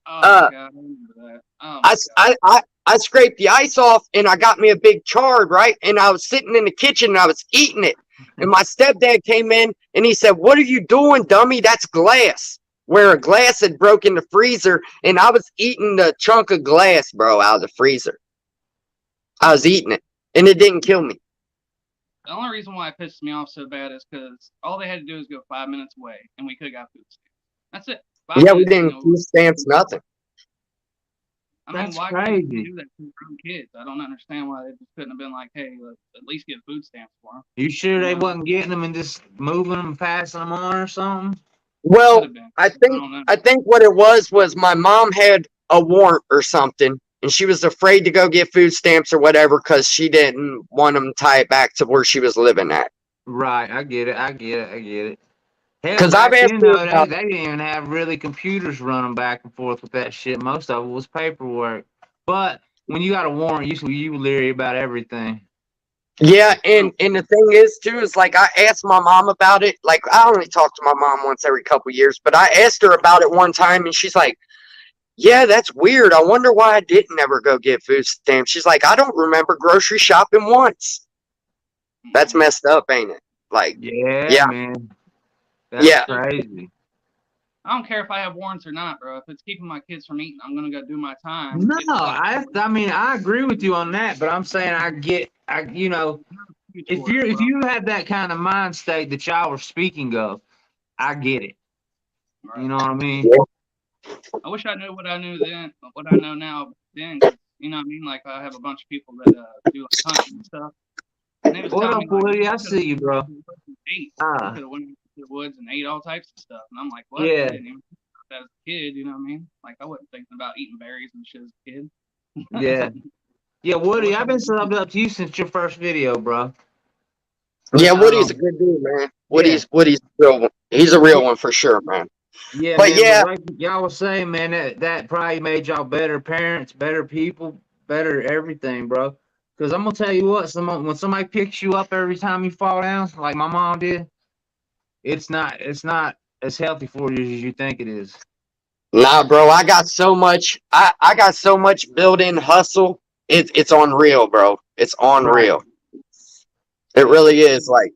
Oh, God, I remember that. Oh, my God. I scraped the ice off and I got me a big chard, right? And I was sitting in the kitchen and I was eating it. And my stepdad came in and he said, "What are you doing, dummy? That's glass." Where a glass had broke in the freezer and I was eating the chunk of glass, bro, out of the freezer. I was eating it and it didn't kill me. The only reason why it pisses me off so bad is because all they had to do is go 5 minutes away and we could have got food stamps. That's it. 5 Yeah, we minutes, didn't food stamps, nothing. I mean, That's why can't crazy. you do that to your own kids? I don't understand why they just couldn't have been like, hey, let's at least get food stamps for them. You sure they wasn't getting them and just moving them and passing them on or something? Well, Could have been. I don't know. think what it was my mom had a warrant or something, and she was afraid to go get food stamps or whatever because she didn't want them to tie it back to where she was living at. Right, I get it. Hell, 'Cause back I've asked then, her though, about- they didn't even have really computers running back and forth with that shit. Most of it was paperwork. But when you got a warrant, you leery about everything. Yeah, and the thing is too is like I asked my mom about it. Like I only talk to my mom once every couple years, but I asked her about it one time, and she's like, yeah, that's weird. I wonder why I didn't ever go get food stamps. She's like, I don't remember grocery shopping once. That's messed up, ain't it? Like, Yeah, yeah, man. That's yeah, crazy. I don't care if I have warrants or not, bro. If it's keeping my kids from eating, I'm gonna go do my time. No, get stuff. I mean, I agree with you on that, but I'm saying you know, if you have that kind of mind state that y'all were speaking of, I get it. You know what I mean? yeah. I wish I knew what I knew then, what I know now then. 'Cause, you know what I mean? Like I have a bunch of people that do like hunting and stuff. And they was What telling up, me like, Woody? "Man, I see you, bro. Ate. Ah, Could have went into the woods and ate all types of stuff." And I'm like, what? yeah, I didn't even think about that as a kid. You know what I mean? Like I wasn't thinking about eating berries and shit as a kid. yeah, yeah, Woody. wish I I've been was- subbed up to you since your first video, bro. Yeah, Woody's a Um, good dude, man. yeah. Woody's a real one. He's a real one for sure, man. Yeah, But man. yeah, But like y'all was saying, man, that probably made y'all better parents, better people, better everything, bro. Because I'm gonna tell you what, when somebody picks you up every time you fall down, like my mom did, it's not as healthy for you as you think it is. nah, bro, I got so much. I got so much built-in hustle. It's unreal, bro. It's Right. unreal. It really is. Like,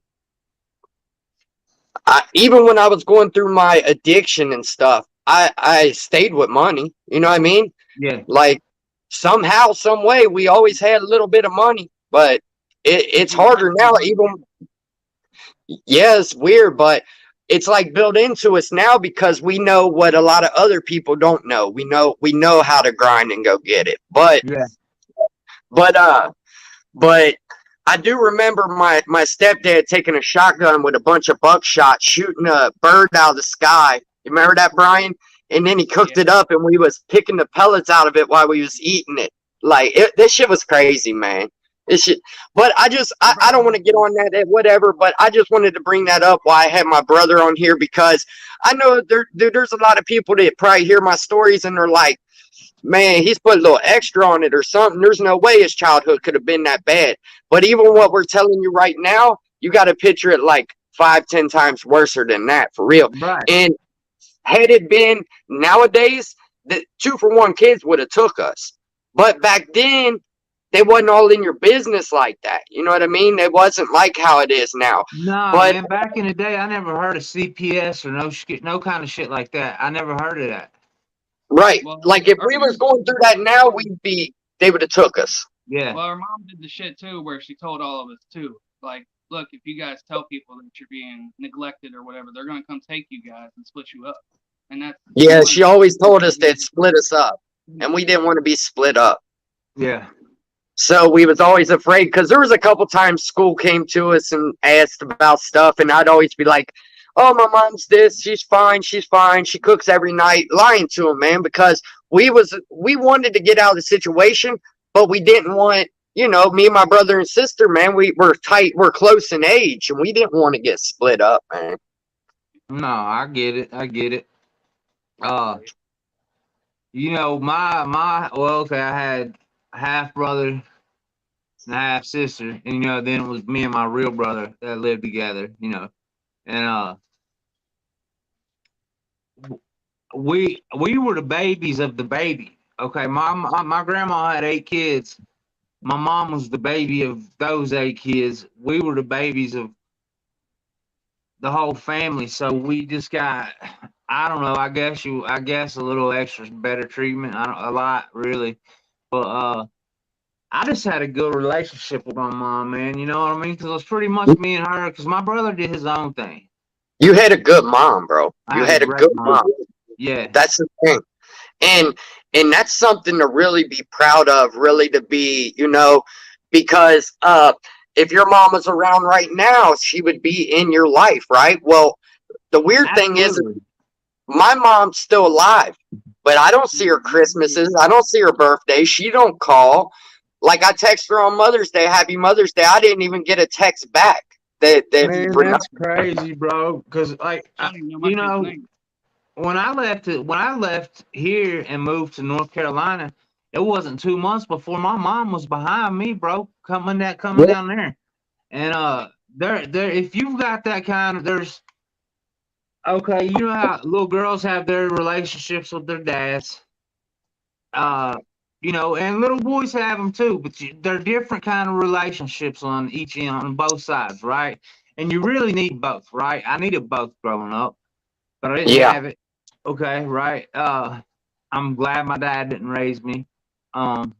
even when I was going through my addiction and stuff, I stayed with money. You know what I mean? Yeah. Like, somehow, some way, we always had a little bit of money, but it's harder now. Even, yeah, it's weird, but it's like built into us now because we know what a lot of other people don't know. We know how to grind and go get it. Yeah. But but I do remember my stepdad taking a shotgun with a bunch of buckshot, shooting a bird out of the sky. You remember that, Brian? And then he cooked it up, and we was picking the pellets out of it while we was eating it. Like, this shit was crazy, man. This shit. But I don't want to get on that, whatever. But I just wanted to bring that up while I had my brother on here, because I know there's a lot of people that probably hear my stories and they're like, man, he's put a little extra on it or something. There's no way his childhood could have been that bad. But even what we're telling you right now, you got to picture it like 5-10 times worse than that, for real. Right. And had it been nowadays, the 2-for-1 kids would have took us. But back then, they wasn't all in your business like that. You know what I mean? It wasn't like how it is now. No, But man. Back in the day, I never heard of CPS or no kind of shit like that. I never heard of that. right, Well, like if our we was mom- going through that now, they would have took us. Yeah. Well, our mom did the shit too, where she told all of us too. Like, look, if you guys tell people that you're being neglected or whatever, they're gonna come take you guys and split you up. And that's Yeah, she always told us that split us up, and we didn't want to be split up. Yeah. So we was always afraid, because there was a couple times school came to us and asked about stuff, and I'd always be like, oh, my mom's this, she's fine, she cooks every night, lying to them, man, because we wanted to get out of the situation, but we didn't want, me and my brother and sister, man, we're tight, we're close in age, and we didn't want to get split up, man. No, I get it. I get it. Well, okay, I had a half brother and a half sister, and then it was me and my real brother that lived together, and we were the babies of the baby. Okay, my grandma had 8 kids. My mom was the baby of those 8 kids. We were the babies of the whole family, so we just got, I don't know, I guess a little extra better treatment. A lot really, but I just had a good relationship with my mom, man. You know what I mean? Because it was pretty much me and her. Because my brother did his own thing. You had a good mom, bro. You had a great good mom. Yeah, That's the thing. And that's something to really be proud of, really, to be, because if your mom was around right now, she would be in your life, right? Well, the weird thing is, absolutely. my mom's still alive, but I don't see her Christmases. I don't see her birthdays. She don't call. Like, I text her on Mother's Day, Happy Mother's Day. I didn't even get a text back. Man, that's crazy, bro. Because I don't even know my kid's name. when I left here and moved to North Carolina, it wasn't 2 months before my mom was behind me, bro, coming down there. And there, if you've got that kind of, there's, okay, you know how little girls have their relationships with their dads. You know, and little boys have them too, but they're different kind of relationships on each end, on both sides, right? And you really need both, right? I needed both growing up, but I didn't Yeah. have it. Okay, right. I'm glad my dad didn't raise me. Um,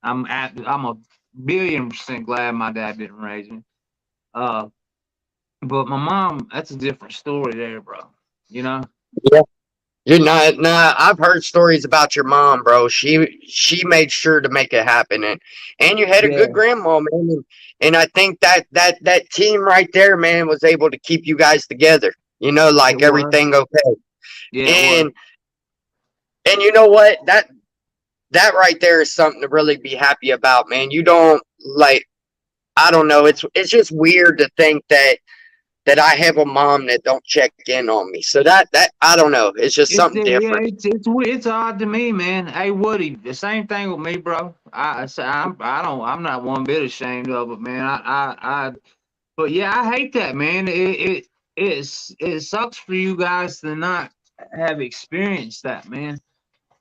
I'm a billion% glad my dad didn't raise me. Uh, but my mom, that's a different story there, bro. You know? Yeah. You're not, nah, I've heard stories about your mom, bro. She made sure to make it happen, and you had a Yeah, good grandma, man. And I think that team right there, man, was able to keep you guys together. You know, it like was. everything okay. Yeah, it was. And you know what? That right there is something to really be happy about, man. You don't like, I don't know. It's just weird to think that I have a mom that don't check in on me. So that I don't know. It's just It's something yeah, different. it's odd to me, man. Hey, Woody, the same thing with me, bro. I'm not one bit ashamed of it, man. But yeah, I hate that, man. It sucks for you guys to not have experienced that, man.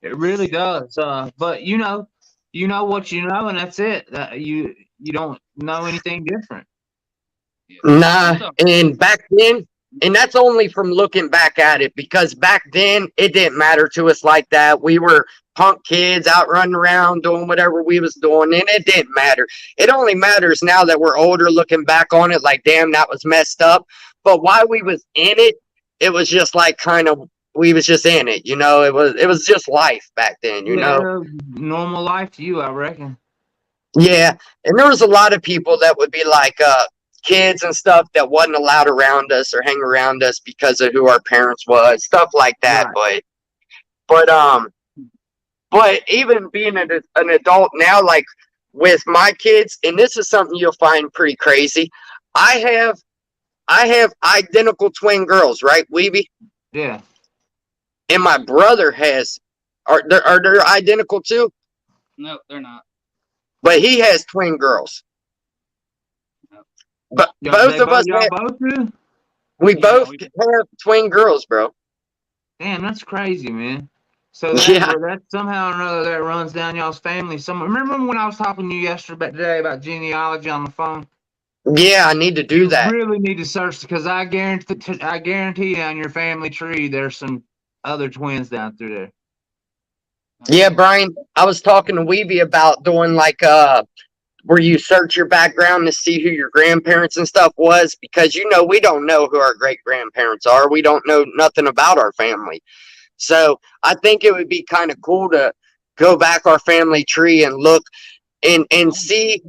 It really does. But you know what you know, and that's it. You don't know anything different. Yeah. Nah, So, and back then, and that's only from looking back at it, because back then it didn't matter to us like that. We were punk kids out running around doing whatever we was doing, and it didn't matter. It only matters now that we're older, looking back on it, like, damn, that was messed up. But while we was in it, it was just like kind of, we was just in it, you know. It was just life back then, you know. Yeah, normal life to you, I reckon. Yeah, and there was a lot of people that would be like kids and stuff that wasn't allowed around us or hang around us because of who our parents was, stuff like that. Right. But but even being an adult now, like with my kids, and this is something you'll find pretty crazy. I have I have identical twin girls, right, Weeby? Yeah. And my brother has, are they identical too? no, they're not. But he has twin girls. No. But Y'all, both of us y'all have, both do? we Yeah, both we did. have twin girls, bro. Damn, that's crazy, man. So Yeah, that somehow or another that runs down y'all's family. Some remember when I was talking to you yesterday about genealogy on the phone? yeah, I need to do You that. really need to search because I guarantee on your family tree there's some other twins down through there. Yeah, Brian, I was talking to Weeby about doing like where you search your background to see who your grandparents and stuff was, because you know we don't know who our great grandparents are. We don't know nothing about our family. So I think it would be kind of cool to go back our family tree and look and see.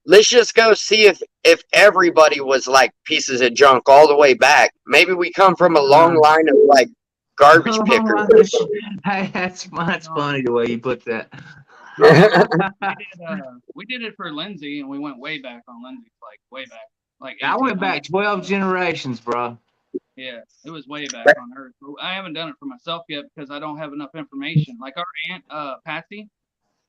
Let's just go see if everybody was like pieces of junk all the way back. Maybe we come from a long line of like garbage pickers or something. Hey, that's funny the way you put that. We did it for Lindsay, and we went way back on Lindsay, like way back, like I went 1800. back 12 generations, bro. Yeah, it was way back on her. But I haven't done it for myself yet because I don't have enough information. Like our aunt, Patsy,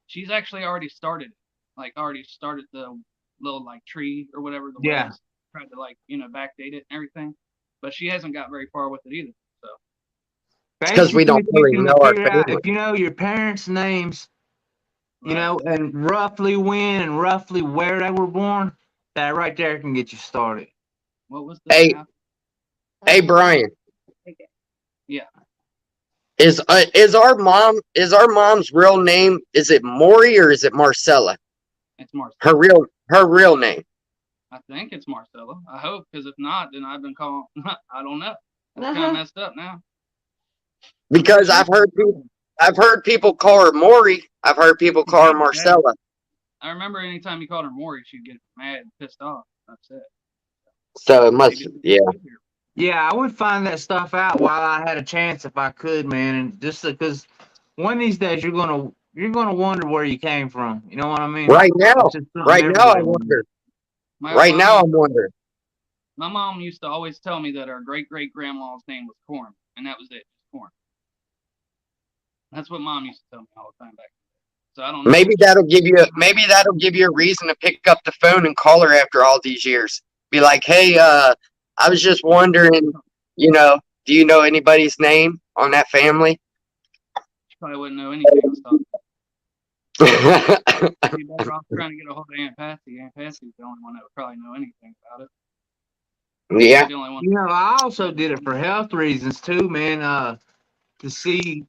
she's actually already started it. Like already started the little like tree or whatever the Yeah. was. Tried to like backdate it and everything, but she hasn't got very far with it either. So Because we Basically, don't if you really can know our figure out, family. if you know your parents' names, you right. know, and roughly when and roughly where they were born, that right there can get you started. What was the Hey, math? hey, Brian, Yeah, is our mom's real name, is it Maury or is it Marcella? it's Marcella. Her real name. I think it's Marcella. I hope, because if not, then I've been calling. I don't know. That's kind of messed up now. Because I've heard people call her Maury. I've heard people call her Marcella. I remember anytime you called her Maury, she'd get mad and pissed off. That's it. So it must, Maybe- yeah. Yeah, I would find that stuff out while I had a chance if I could, man. And just because one of these days you're gonna wonder where you came from. You know what I mean? Right now, It's just something right now, I everybody wonder. My Right mom- now, I'm wondering. My mom used to always tell me that our great great grandma's name was Corn, and that was it, just Corn. That's what Mom used to tell me all the time back then. So I don't know. Maybe that'll give you a reason to pick up the phone and call her after all these years. Be like, hey, I was just wondering, do you know anybody's name on that family? probably wouldn't know anything I was talking about. I'd be better off trying to get a hold of Aunt Patsy. Aunt Patsy's the only one that would probably know anything about it. Yeah. She's the only one. You know, I also did it for health reasons too, man. To see,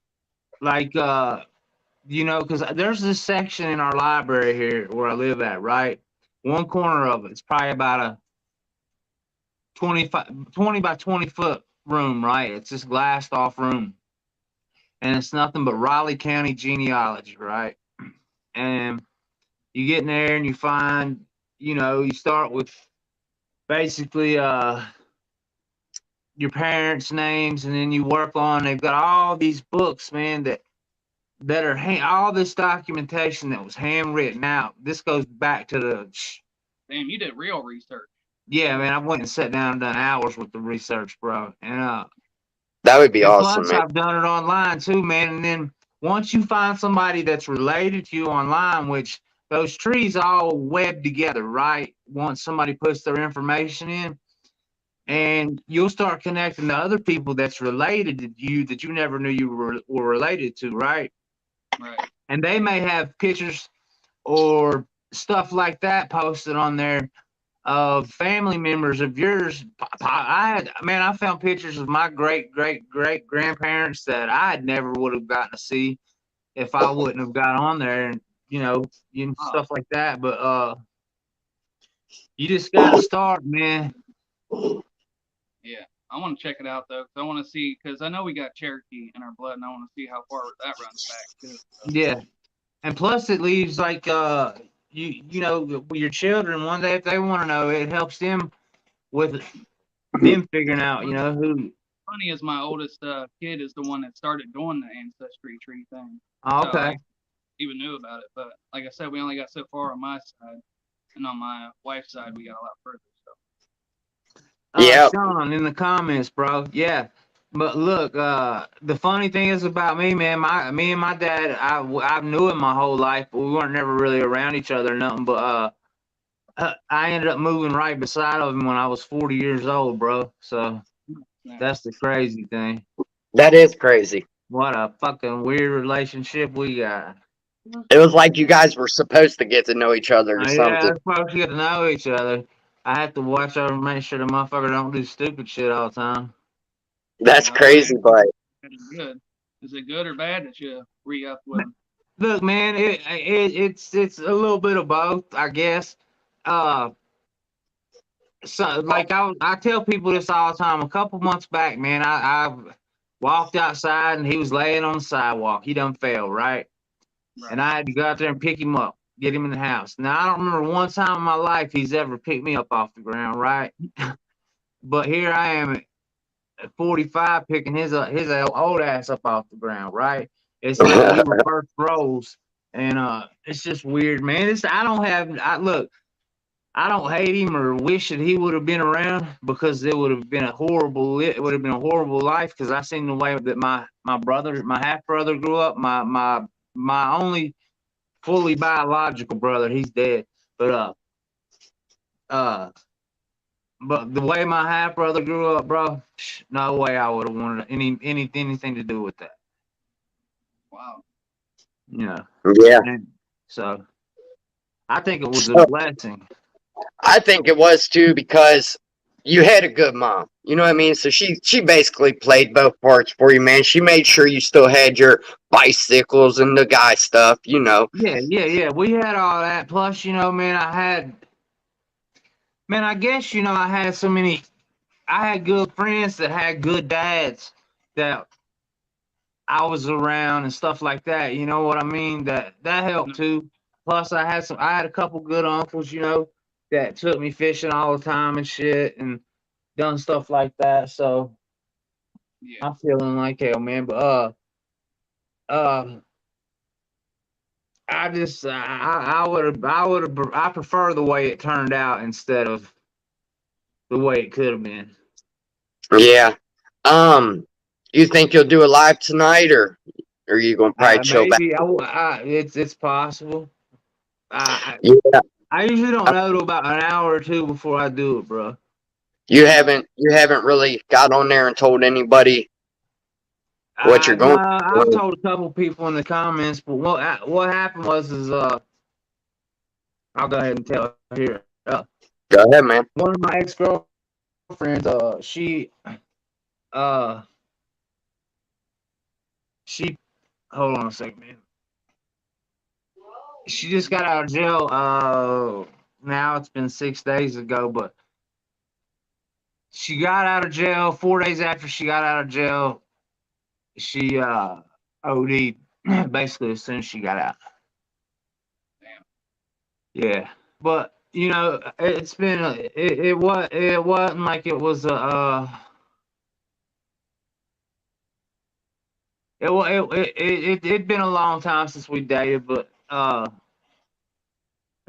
like, you know, because there's this section in our library here where I live at, right? One corner of it's probably about a 20 by 20 foot room, right? It's this glassed off room. And it's nothing but Raleigh County genealogy, right? And you get in there and you find, you know, you start with basically your parents' names, and then you work on. They've got all these books, man, that are all this documentation that was handwritten out. This goes back to the. Damn, you did real research. Yeah, man, I went and sat down and done hours with the research, bro. And That would be awesome, plus, man. I've done it online too, man. And then once you find somebody that's related to you online, which those trees all web together, right? Once somebody puts their information in, and you'll start connecting to other people that's related to you that you never knew you were related to, right? Right. And they may have pictures or stuff like that posted on there of family members of yours. I found pictures of my great grandparents that I never would have gotten to see if I wouldn't have got on there, and stuff like that. But you just gotta start, man. Yeah, I want to check it out though, because I want to see, because I know we got Cherokee in our blood, and I want to see how far that runs back too. So. Yeah, and plus it leaves like you know, your children one day if they want to know, it helps them with them figuring out, you know, who. Funny is my oldest kid is the one that started doing the ancestry tree thing. Oh, So okay. I even knew about it, but like I said, we only got so far on my side, and on my wife's side, we got a lot further. So. Yeah. Sean in the comments, bro. Yeah. But look, the funny thing is about me, man, me and my dad, I knew him my whole life, but we weren't never really around each other or nothing. But I ended up moving right beside of him when I was 40 years old, bro. So that's the crazy thing. That is crazy. What a fucking weird relationship we got. It was like you guys were supposed to get to know each other or Yeah, something. we're supposed to get to know each other. I have to watch over and make sure the motherfucker don't do stupid shit all the time. That's crazy, but Good. Is it good or bad that you re-up with him? Look, man, it's a little bit of both, I guess. So like I tell people this all the time. A couple months back, man, I walked outside and he was laying on the sidewalk. He done fell, right? And I had to go out there and pick him up, get him in the house. Now I don't remember one time in my life he's ever picked me up off the ground, right? But here I am at 45 picking his old ass up off the ground, right? It's like we were first rows, and it's just weird, man. I don't hate him or wish that he would have been around, because it would have been a horrible life, because I seen the way that my half brother grew up, my only fully biological brother, he's dead, but the way my half brother grew up, bro, no way I would have wanted anything to do with that. Wow. Yeah. yeah. And so I think it was a blessing. I think it was too, because you had a good mom. You know what I mean? So she basically played both parts for you, man. She made sure you still had your bicycles and the guy stuff, you know. Yeah. We had all that. Plus, you know, man, I guess, you know, I had good friends that had good dads that I was around and stuff like that. You know what I mean? That helped too. Plus, I had a couple good uncles, you know, that took me fishing all the time and shit, and done stuff like that. So Yeah. I'm feeling like hell, man. But I just I prefer the way it turned out instead of the way it could have been. Yeah. You think you'll do a live tonight, or are you gonna probably chill back? Maybe it's possible. Yeah. I usually don't know till about an hour or two before I do it, bro. You haven't really got on there and told anybody? what you're going I've through. told a couple people in the comments, but what happened was I'll go ahead and tell here. Go ahead, man. One of my ex-girlfriends, uh, she, hold on a second, man. She just got out of jail. Now it's been 6 days ago, but she got out of jail 4 days after she got out of jail. She OD'd basically as soon as she got out. Damn. Yeah, but you know, it's been it wasn't like it was it'd been a long time since we dated, but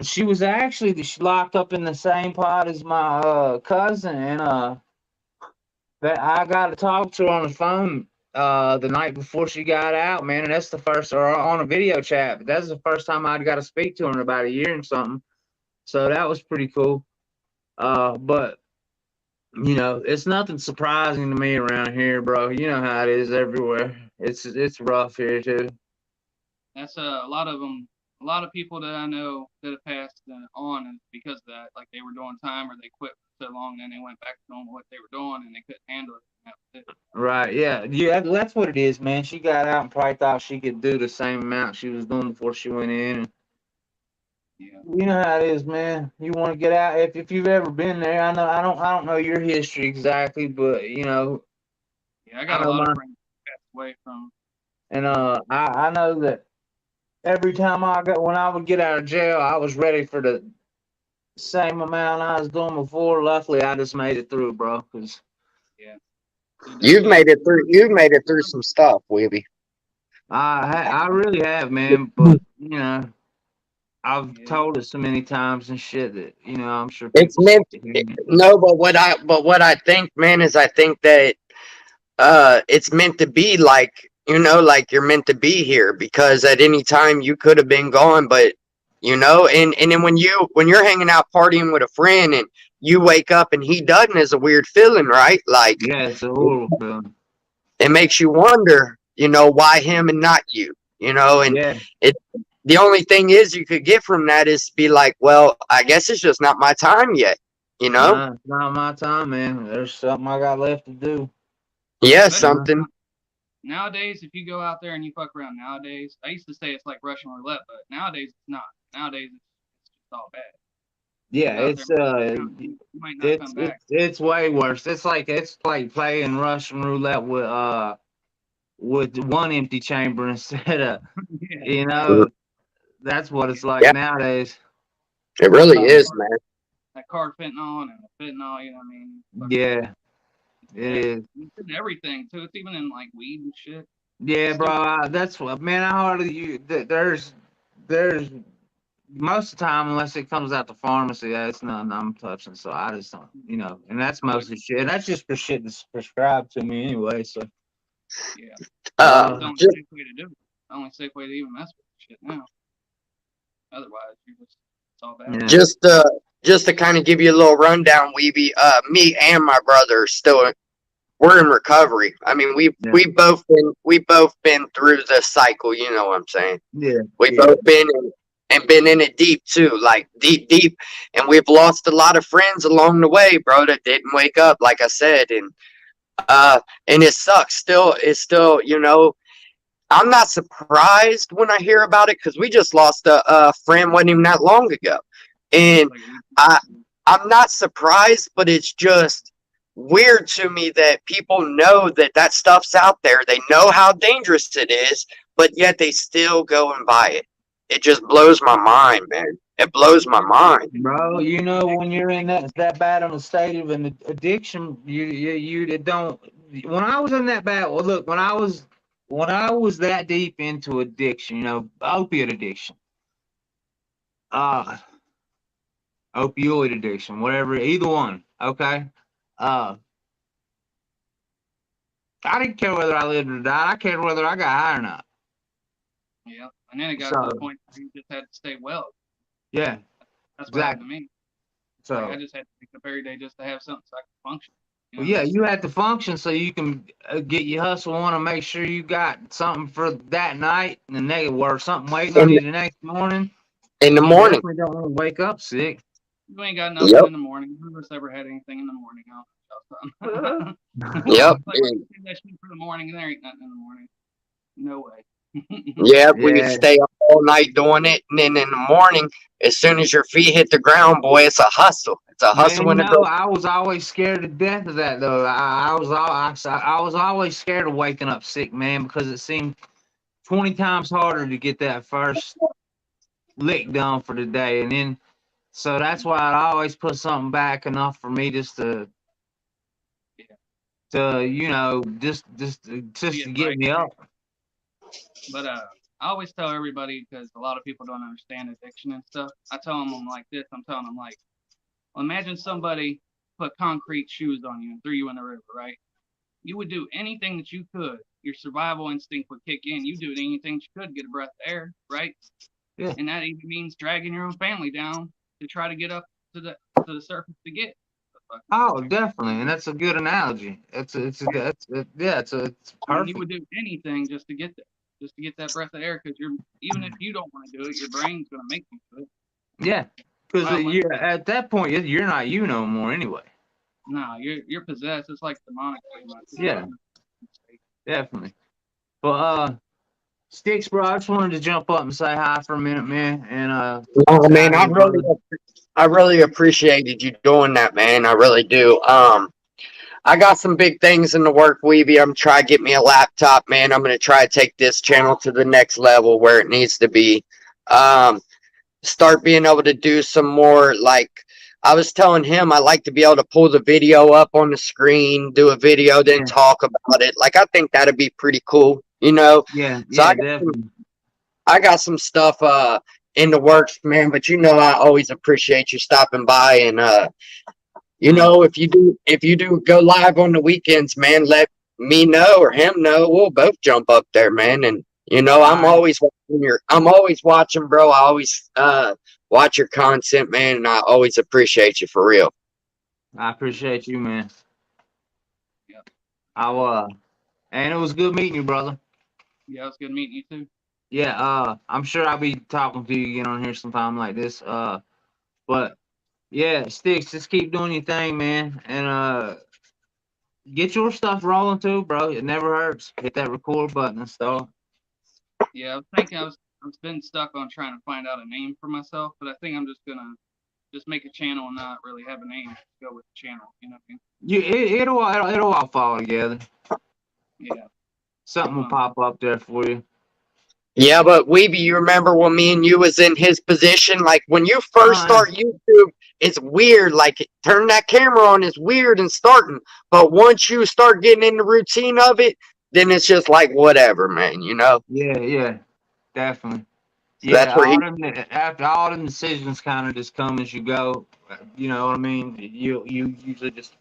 she was actually locked up in the same pod as my cousin, and that I got to talk to her on the phone the night before she got out, man, and that's the first, or on a video chat, but that's the first time I'd got to speak to her in about a year and something. So that was pretty cool. But you know, it's nothing surprising to me around here, bro. You know how it is everywhere. It's rough here too. That's a lot of them. A lot of people that I know that have passed on is because of that. Like they were doing time or they quit for so long, and they went back to doing what they were doing, and they couldn't handle it. And that was it. Right? Yeah. Yeah. That's what it is, man. She got out and probably thought she could do the same amount she was doing before she went in. And Yeah. you know how it is, man. You want to get out. If you've ever been there, I don't know your history exactly, but you know, Yeah, I I got a know lot my of friends that passed away from. and I know that every time when I would get out of jail, I was ready for the same amount I was doing before. Luckily, I just made it through, bro. Cause Yeah. You've made it through. You've made it through some stuff, Weeby. I really have, man. But you know, I've Yeah. told it so many times and shit that you know I'm sure It's people meant. sick of hearing it. No, but what I think, man, is I think that it's meant to be like, you know, like you're meant to be here, because at any time you could have been gone, but you know, and then when you're hanging out partying with a friend and you wake up and he doesn't, is a weird feeling, right? Like Yeah, it's a horrible feeling. it makes you wonder, you know, why him and not you, you know, and Yeah, it the only thing is you could get from that is to be like, well, I guess it's just not my time yet, you know? nah, it's not my time, man. There's something I got left to do. Yeah, Especially something. nowadays, if you go out there and you fuck around nowadays, I used to say it's like Russian roulette, but nowadays it's not. Nowadays it's just all bad. Yeah, Go out there, you might not come back. it's way worse. It's like playing Russian roulette with one empty chamber instead of Yeah, you exactly. know that's what it's like Yeah, nowadays. it really Uh, is, man. That card fentanyl and the fentanyl, you know what I mean? Fucking, yeah, it is. it's in everything too. It's even in like weed and shit. Yeah, bro. Stupid. That's what, man. I hardly there's most of the time, unless it comes out the pharmacy, that's nothing I'm touching. So I just don't, you know, and that's mostly shit. That's just for shit that's prescribed to me anyway. So Yeah. Uh, It's the only just safe way to do it. The only safe way to even mess with shit now. Otherwise, it's all bad. yeah, just uh, just to kind of give you a little rundown, Weeby. Me and my brother still we're in recovery. I mean, yeah, we both been through the cycle. You know what I'm saying? yeah, We yeah, both been in it deep too, like deep, and we've lost a lot of friends along the way, bro, that didn't wake up, like I said, and it sucks. It's still, you know, I'm not surprised when I hear about it because we just lost a friend wasn't even that long ago, and Like, I I'm not surprised, but it's just weird to me that people know that that stuff's out there. They know how dangerous it is, but yet they still go and buy it. It just blows my mind, man. It blows my mind. bro. You know, when you're in that bad of a state of an addiction, you don't. When I was in that bad, well, look, when I was that deep into addiction, you know, opiate addiction, uh, opioid addiction, whatever, either one, okay. Uh, I didn't care whether I lived or died. I cared whether I got high or not. yeah. And then it got to So the point where you just had to stay well. yeah, That's what happened exactly. to me. Like I So just had to wake up every day just to have something so I could function. You Well, know? yeah, you have to function so you can get your hustle on and make sure you got something for that night and the next or something waiting on In you the next morning. in the You morning. definitely don't want to wake up sick. You ain't got nothing Yep. in the morning. Who of us ever had anything in the morning? I don't know. Yep. It's like, let's do that shit for the morning, and there ain't nothing in the morning. No way. Yeah, we could Yeah. stay up all night doing it, and then in the morning, as soon as your feet hit the ground, boy, it's a hustle. It's a hustle Man, in the no, building. I was always scared to death of that though. I was always scared of waking up sick, man, because it seemed 20 times harder to get that first lick done for the day, and then so that's why I always put something back enough for me just to just to get me up. But I always tell everybody, because a lot of people don't understand addiction and stuff. I tell them like this. I'm telling them like, well, imagine somebody put concrete shoes on you and threw you in the river, right? You would do anything that you could. Your survival instinct would kick in. You do anything that you could to get a breath of air, right? Yeah. And that even means dragging your own family down to try to get up to the surface to get. Oh, definitely, and that's a good analogy. Yeah, it's I mean, you perfect. would do anything just to get there, just to get that breath of air, because even if you don't want to do it, your brain's gonna make you do it. Yeah, because Well, you're at that point you're not you no more anyway. No, you're possessed. It's like demonic pretty much. Yeah. Definitely. But Sticks, bro, I just wanted to jump up and say hi for a minute, man, and Oh man, hi, brother. I really appreciated you doing that, man. I really do. I got some big things in the work, Weeby. I'm trying to get me a laptop, man. I'm gonna try to take this channel to the next level where it needs to be. Start being able to do some more, like I was telling him, I like to be able to pull the video up on the screen, do a video, then Yeah. talk about it. Like I think that'd be pretty cool, you know. Yeah, So yeah, definitely. I got some stuff in the works, man. But you know, I always appreciate you stopping by, and you know, if you do go live on the weekends, man, let me know or him know. We'll both jump up there, man. And you know, I'm always watching, bro. I always watch your content, man, and I always appreciate you for real. I appreciate you, man. Yep. And it was good meeting you, brother. Yeah, it was good meeting you too. Yeah, I'm sure I'll be talking to you again on here sometime like this. But yeah, Sticks, just keep doing your thing, man, and get your stuff rolling too, bro. It never hurts. Hit that record button and stuff. Yeah, I was thinking I was been stuck on trying to find out a name for myself, but I think I'm just gonna make a channel and not really have a name. Just go with the channel, you know what I mean? It'll all fall together. Yeah. Something will pop up there for you. Yeah, but Weeby, you remember when me and you was in his position? Like when you first start YouTube, it's weird. Like turn that camera on is weird and starting. But once you start getting in the routine of it, then it's just like whatever, man, you know? Yeah, definitely. That's Yeah, where after all them decisions kind of just come as you go. You know what I mean? You usually just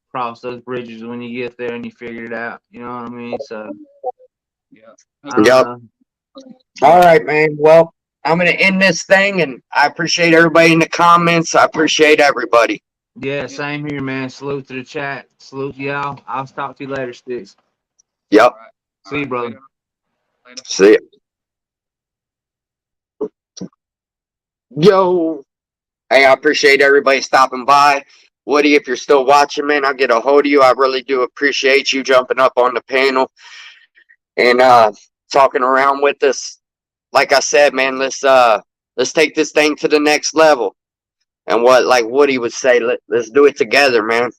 cross those bridges when you get there and you figure it out. You know what I mean? So Yeah. Yep. All right, man. Well, I'm going to end this thing, and I appreciate everybody in the comments. I appreciate everybody. Yeah, same here, man. Salute to the chat. Salute to y'all. I'll talk to you later, Sticks. Yep. See you, brother. Later. See ya. Yo. Hey, I appreciate everybody stopping by. Woody, if you're still watching, man, I'll get a hold of you. I really do appreciate you jumping up on the panel and talking around with us. Like I said, man, let's take this thing to the next level. And what like Woody would say, let's do it together, man.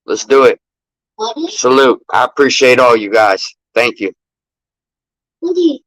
Let's do it. Salute. I appreciate all you guys. Thank you. Woody.